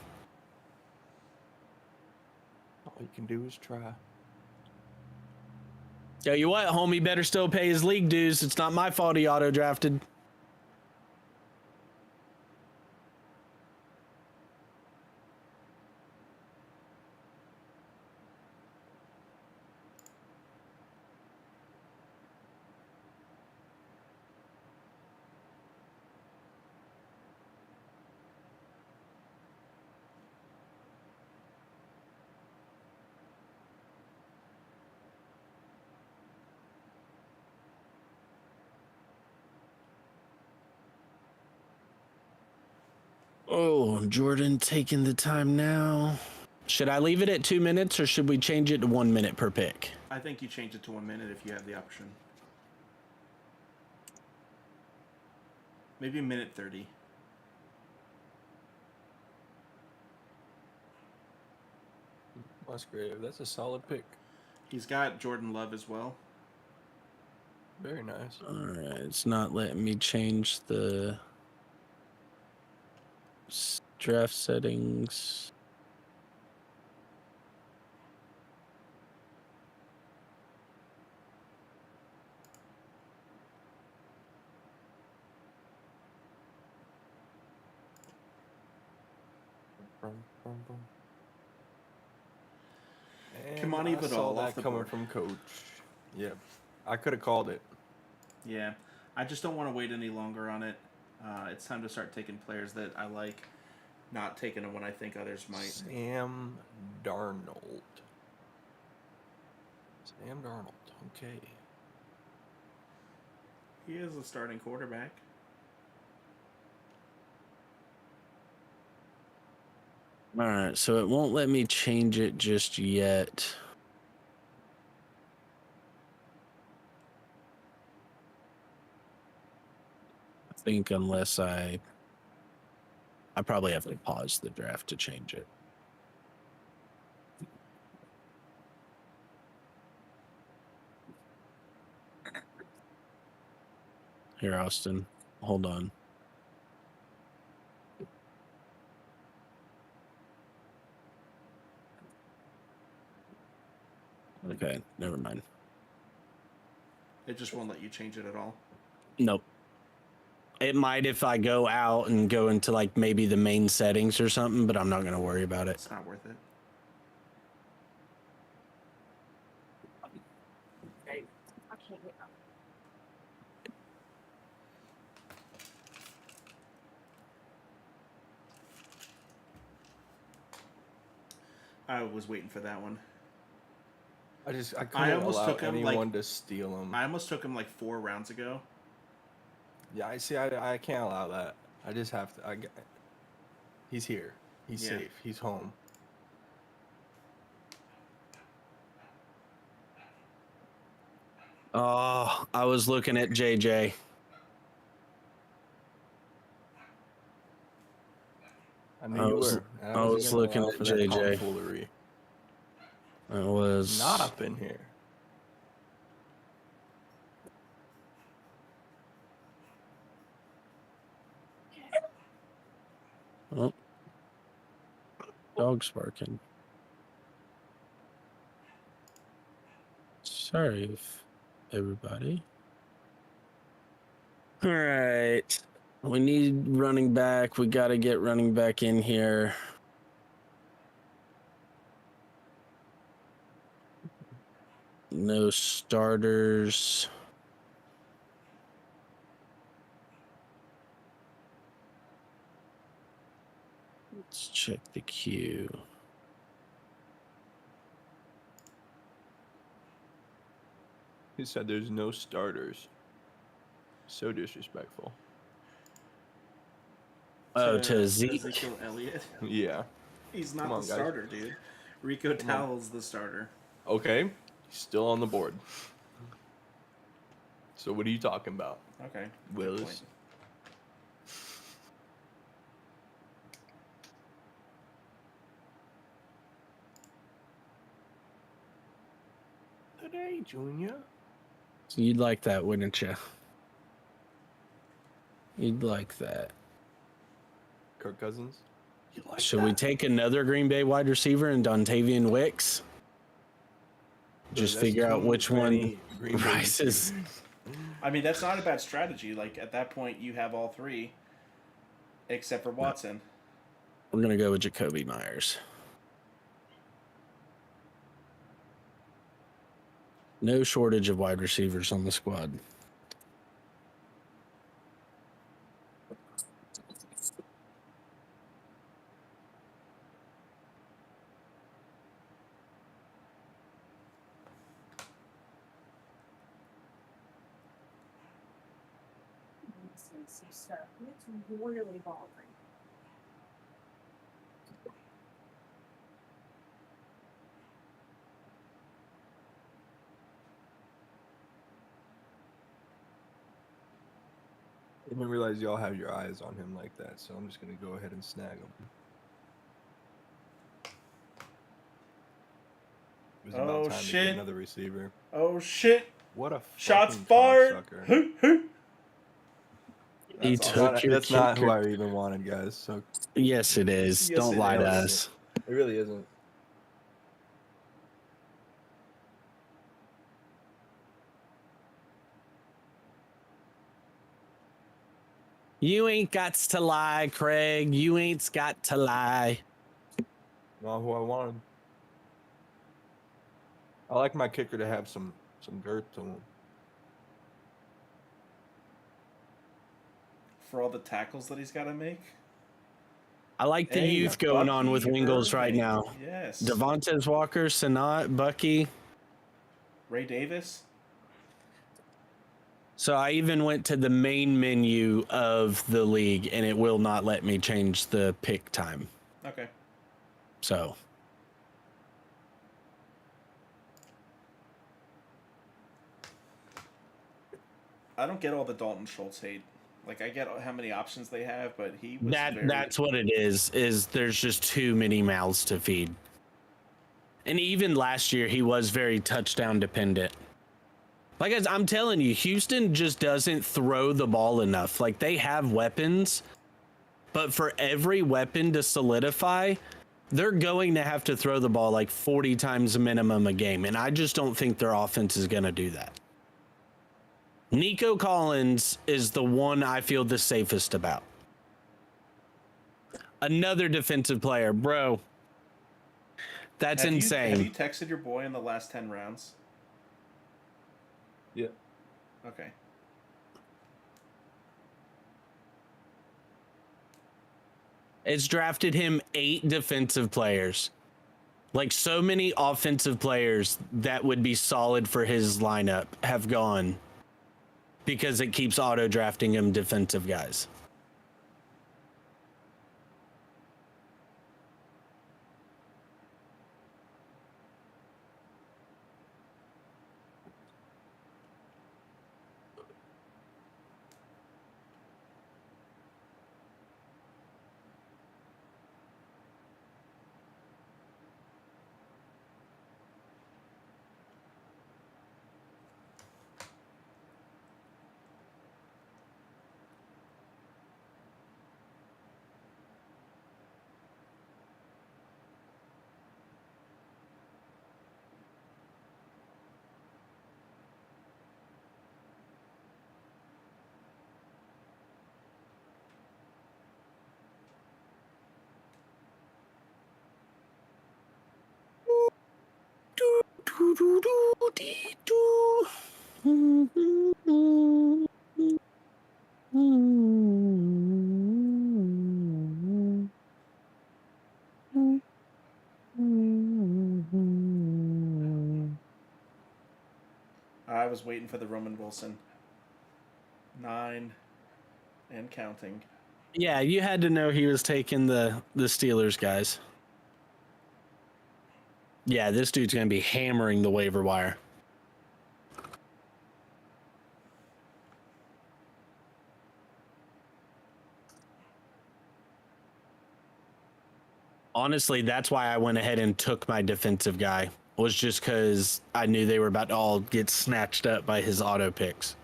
All you can do is try. Tell you what, homie better still pay his league dues. It's not my fault he auto-drafted. Oh, Jordan taking the time now. Should I leave it at 2 minutes or should we change it to 1 minute per pick? I think you change it to 1 minute if you have the option. Maybe a minute 30. Musgrave, that's a solid pick. He's got Jordan Love as well. Very nice. All right, it's not letting me change the draft settings. And Kimani I saw Vidal off that the coming board. from Coach. Yep, I could have called it. Yeah, I just don't want to wait any longer on it. It's time to start taking players that I like, not taking them when I think others might. Sam Darnold. Sam Darnold. Okay. He is a starting quarterback. All right, so it won't let me change it just yet. I think unless I probably have to pause the draft to change it. Here, Austin, hold on. Okay, never mind. It just won't let you change it at all. Nope. It might if I go out and go into like maybe the main settings or something, but I'm not going to worry about it. It's not worth it. I can't get up. I was waiting for that one. I couldn't almost allow took him, anyone to steal him. I almost took him like 4 rounds ago. Yeah, I can't allow that. I just have to. He's here. He's Yeah. safe. He's home. Oh, I was looking at JJ. I knew you were. I was gonna looking allow at for that JJ. tomfoolery. I was Not up in here. Oh, dog's barking. Sorry, everybody. All right. We need running back. We got to get running back in here. No starters. Let's check the queue. He said there's no starters. So disrespectful. Oh, to Zeke. Ezekiel Elliott. Yeah. He's not Come on, the guys. starter, dude. Rico Come on. Towell's the starter. Okay. He's still on the board. So what are you talking about? Okay. good Willis. point. Hey, Junior. So you'd like that, wouldn't you? You'd like that. Kirk Cousins. Should we take another Green Bay wide receiver and Dontavian Wicks? Just That's figure out too which one many Green Bay rises. receivers. I mean, that's not a bad strategy. Like, at that point, you have all three, except for Watson. We're going to go with Jacoby Myers. No shortage of wide receivers on the squad. Some stuff. It's really bothering. I didn't realize y'all have your eyes on him like that, so I'm just gonna go ahead and snag him. It was about time to get another receiver. Oh shit! What a Shots fucking fired! cocksucker. Hoot hoot! He That's took awesome. your That's not who kicker. I even wanted, guys. So Yes, it is. Yes, Don't it lie to is. us. it really isn't. You ain't got to lie, Craig. You ain't got to lie. Not who I wanted. I like my kicker to have some girth to him. For all the tackles that he's got to make. I like the Hey, youth going on Bucky with Wingles right Irving. now. Yes. Devontae Walker, Sanat, Bucky. Ray Davis. So I even went to the main menu of the league, and it will not let me change the pick time. Okay. So I don't get all the Dalton Schultz hate. Like, I get how many options they have, but he was very... that's what it is there's just too many mouths to feed. And even last year, he was very touchdown dependent. Like I'm telling you, Houston just doesn't throw the ball enough. Like, they have weapons, but for every weapon to solidify, they're going to have to throw the ball like 40 times minimum a game. And I just don't think their offense is going to do that. Nico Collins is the one I feel the safest about. Another defensive player, bro. That's insane. Have you texted your boy in the last 10 rounds? Yeah. Okay. It's drafted him 8 defensive players. Like, so many offensive players that would be solid for his lineup have gone because it keeps auto drafting him defensive guys. I was waiting for the Roman Wilson. 9 and counting. Yeah, you had to know he was taking the Steelers guys. Yeah, this dude's going to be hammering the waiver wire. Honestly, that's why I went ahead and took my defensive guy, was just because I knew they were about to all get snatched up by his auto picks.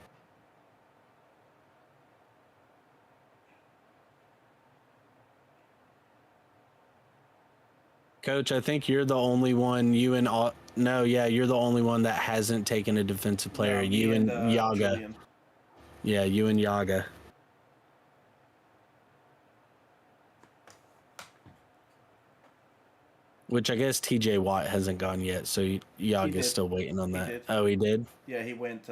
Coach, I think you're the only one. You're the only one that hasn't taken a defensive player. No, you and Yaga. Julian. Yeah, you and Yaga. Which I guess TJ Watt hasn't gone yet, so Yaga's still waiting on that. Did. Oh, he did? Yeah, he went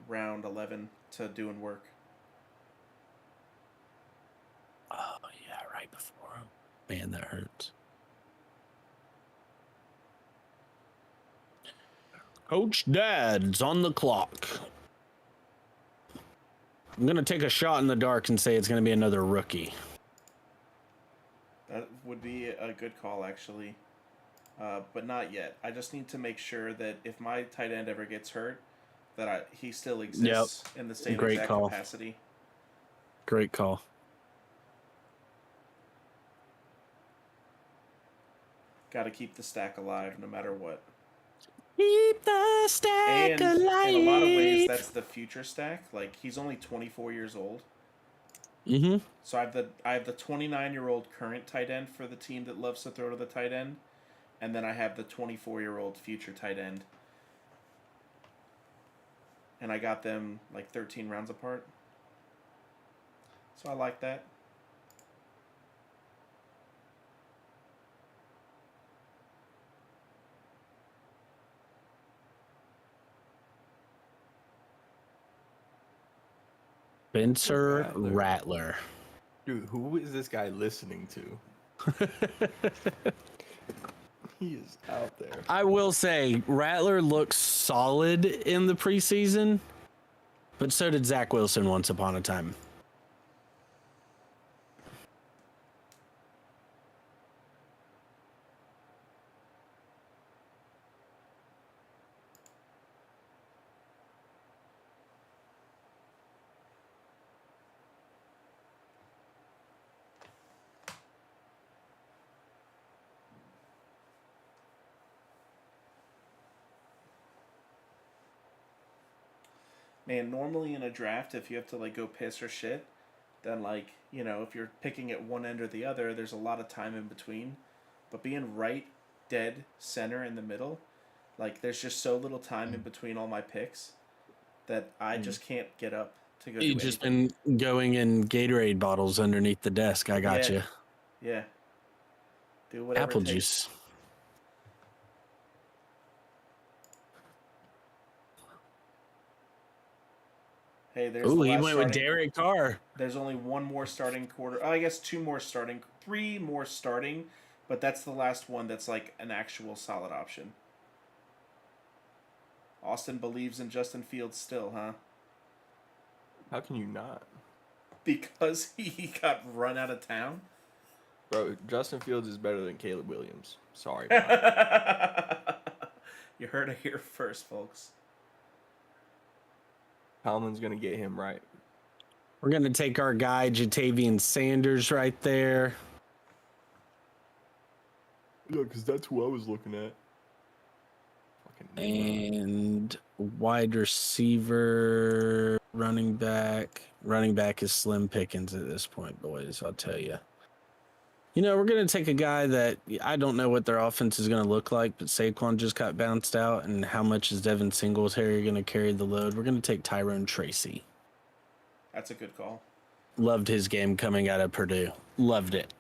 round 11 to doing work. Oh, yeah, right before him. Man, that hurts. Coach Dad's on the clock. I'm going to take a shot in the dark and say it's going to be another rookie. That would be a good call, actually. But not yet. I just need to make sure that if my tight end ever gets hurt, that he still exists in the same exact capacity. Great call. Got to keep the stack alive no matter what. Keep the stack alive. In a lot of ways, that's the future stack. Like, he's only 24 years old. Mm-hmm. So I have the 29-year-old current tight end for the team that loves to throw to the tight end, and then I have the 24-year-old future tight end. And I got them like 13 rounds apart. So I like that. Spencer Rattler. Dude, who is this guy listening to? He is out there. I will say, Rattler looks solid in the preseason, but so did Zach Wilson once upon a time. Man, normally in a draft, if you have to like go piss or shit, then like, you know, if you're picking at one end or the other, there's a lot of time in between. But being right, dead, center in the middle, like there's just so little time in between all my picks that I just can't get up to go. You've just been going in Gatorade bottles underneath the desk. I got you. Yeah. Do whatever. Apple juice. Hey, there's he went with Derek Carr. There's only one more starting quarter. Oh, I guess three more starting, but that's the last one that's like an actual solid option. Austin believes in Justin Fields still, huh? How can you not? Because he got run out of town? Bro, Justin Fields is better than Caleb Williams. Sorry. You heard it here first, folks. Tomlin's going to get him right. We're going to take our guy, Jatavian Sanders, right there. Yeah, because that's who I was looking at. And wide receiver, running back. Running back is slim pickings at this point, boys, I'll tell you. You know, we're going to take a guy that I don't know what their offense is going to look like, but Saquon just got bounced out, and how much is Devin Singletary going to carry the load? We're going to take Tyrone Tracy. That's a good call. Loved his game coming out of Purdue. Loved it.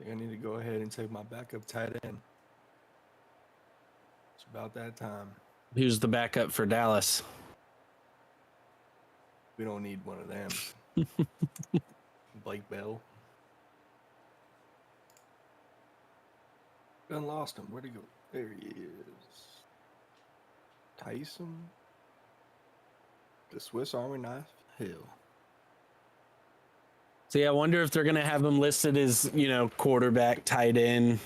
I need to go ahead and take my backup tight end. It's about that time. Who's the backup for Dallas? We don't need one of them. Blake Bell. Done lost him. Where'd he go? There he is. Tyson. The Swiss Army knife. Hell. See, I wonder if they're going to have him listed as, quarterback, tight end.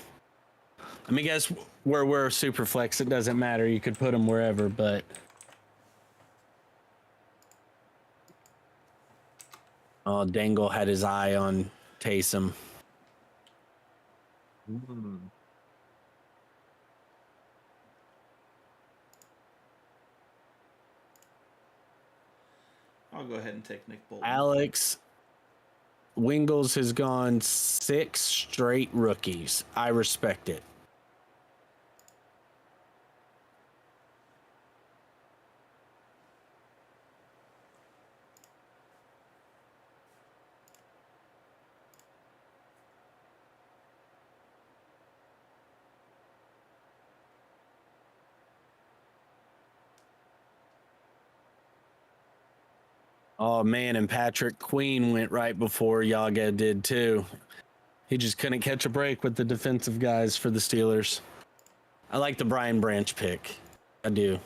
I mean, I guess where we're super flex, it doesn't matter. You could put him wherever, but. Oh, Dangle had his eye on Taysom. I'll go ahead and take Nick Bolton. Alex Wingles has gone 6 straight rookies. I respect it. Oh, man, and Patrick Queen went right before Yaga did, too. He just couldn't catch a break with the defensive guys for the Steelers. I like the Brian Branch pick. I do.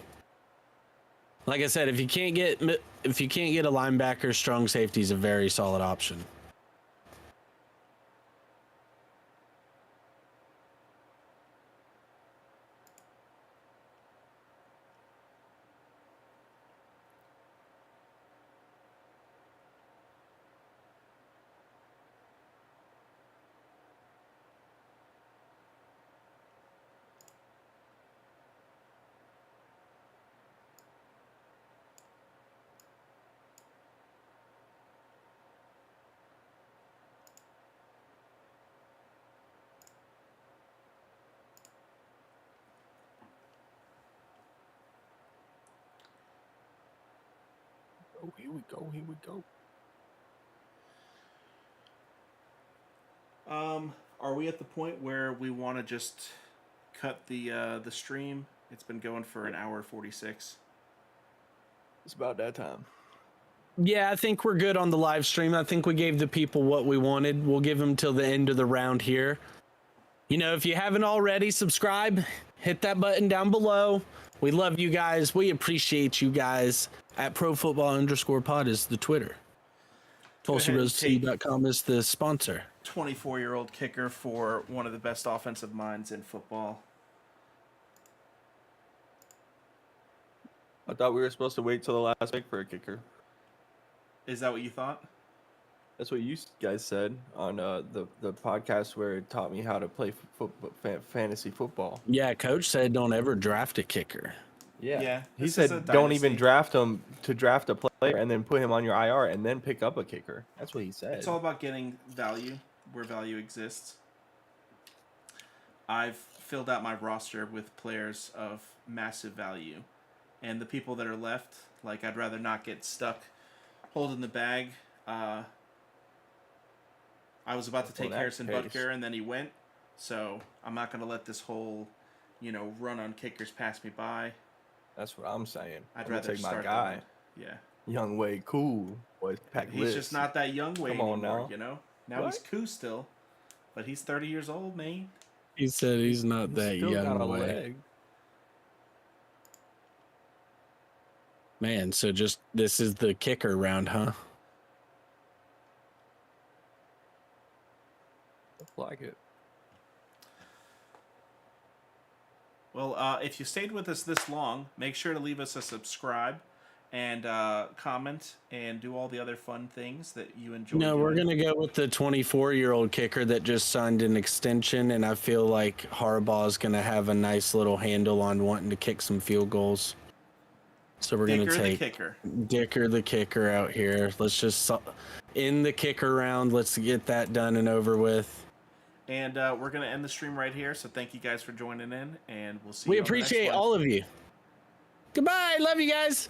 Like I said, if you can't get a linebacker, strong safety is a very solid option. Oh, here we go. Here we go. Are we at the point where we want to just cut the stream? It's been going for an hour 46. It's about that time. Yeah, I think we're good on the live stream. I think we gave the people what we wanted. We'll give them till the end of the round here. If you haven't already, subscribe, hit that button down below. We love you guys. We appreciate you guys. At ProFootball_pod is the Twitter. TulsaRoseTeam.com is the sponsor. 24-year-old kicker for one of the best offensive minds in football. I thought we were supposed to wait till the last pick for a kicker. Is that what you thought? That's what you guys said on the podcast where it taught me how to play fantasy football. Yeah, coach said don't ever draft a kicker. Yeah. He said don't even draft him to draft a player and then put him on your IR and then pick up a kicker. That's what he said. It's all about getting value where value exists. I've filled out my roster with players of massive value. And the people that are left, I'd rather not get stuck holding the bag. I was about to take Harrison Butker, and then he went. So I'm not going to let this whole, run on kickers pass me by. That's what I'm saying. I'd rather take my start guy. Yeah. Young Way Cool. Boys, He's just not that young way anymore, now. Now he's cool still. But he's 30 years old, man. He said he's not that Still got a young way. leg. Man, so this is the kicker round, huh? Looks like it. Well, if you stayed with us this long, make sure to leave us a subscribe and comment and do all the other fun things that you enjoy. No, we're doing. going to go with the 24-year-old kicker that just signed an extension, and I feel like Harbaugh's going to have a nice little handle on wanting to kick some field goals. So we're going to take Dicker the kicker out here. Let's just in the kicker round. Let's get that done and over with. And we're going to end the stream right here. So thank you guys for joining in, and we'll see you. We appreciate all of you. Goodbye. Love you guys.